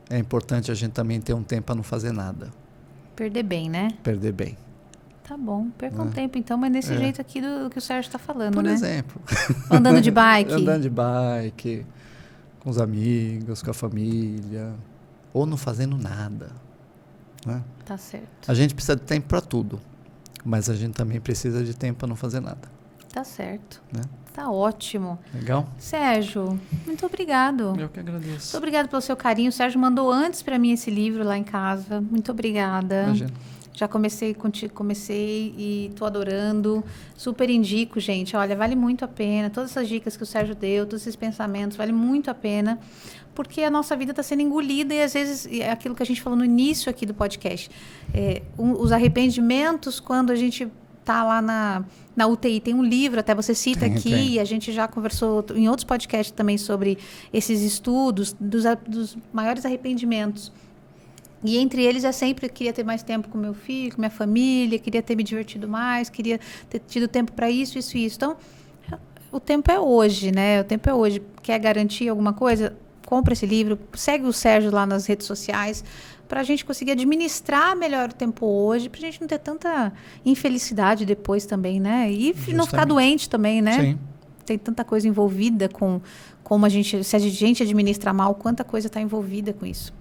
É importante a gente também ter um tempo para não fazer nada. Perder bem, né? Perder bem. Tá bom, percam tempo então, mas desse jeito aqui do que o Sérgio está falando, Por né? exemplo. Andando de bike. Andando de bike, com os amigos, com a família, ou não fazendo nada. Né? Tá certo. A gente precisa de tempo para tudo, mas a gente também precisa de tempo para não fazer nada. Tá certo. Né? Tá ótimo. Legal? Sérgio, muito obrigado. Eu que agradeço. Muito obrigada pelo seu carinho. O Sérgio mandou antes para mim esse livro lá em casa. Muito obrigada. Imagina. Já comecei e tô adorando. Super indico, gente. Olha, vale muito a pena. Todas essas dicas que o Sérgio deu, todos esses pensamentos, vale muito a pena. Porque a nossa vida está sendo engolida e, às vezes, é aquilo que a gente falou no início aqui do podcast. Os arrependimentos, quando a gente está lá na UTI. Tem um livro, até você cita aqui, e a gente já conversou em outros podcasts também sobre esses estudos dos maiores arrependimentos. E entre eles é sempre queria ter mais tempo com meu filho, com minha família, queria ter me divertido mais, queria ter tido tempo para isso. Então, o tempo é hoje, né? O tempo é hoje. Quer garantir alguma coisa? Compra esse livro, segue o Sérgio lá nas redes sociais, para a gente conseguir administrar melhor o tempo hoje, para a gente não ter tanta infelicidade depois também, né? E não ficar doente também, né? Sim. Tem tanta coisa envolvida com como se a gente administrar mal, quanta coisa está envolvida com isso.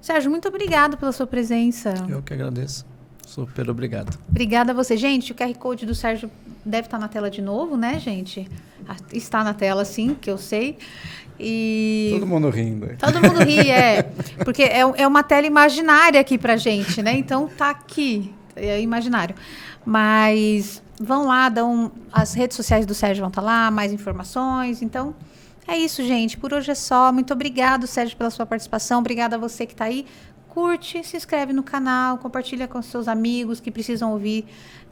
Sérgio, muito obrigado pela sua presença. Eu que agradeço. Super obrigado. Obrigada a você. Gente, o QR Code do Sérgio deve estar na tela de novo, né, gente? Está na tela, sim, que eu sei. E todo mundo rindo. Todo mundo ri, porque é uma tela imaginária aqui pra gente, né? Então tá aqui, é imaginário. Mas vão lá, as redes sociais do Sérgio vão estar lá, mais informações. Então é isso, gente. Por hoje é só. Muito obrigado, Sérgio, pela sua participação. Obrigada a você que está aí. Curte, se inscreve no canal, compartilha com seus amigos que precisam ouvir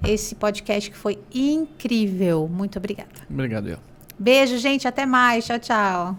esse podcast que foi incrível. Muito obrigada. Obrigado, eu. Beijo, gente. Até mais. Tchau, tchau.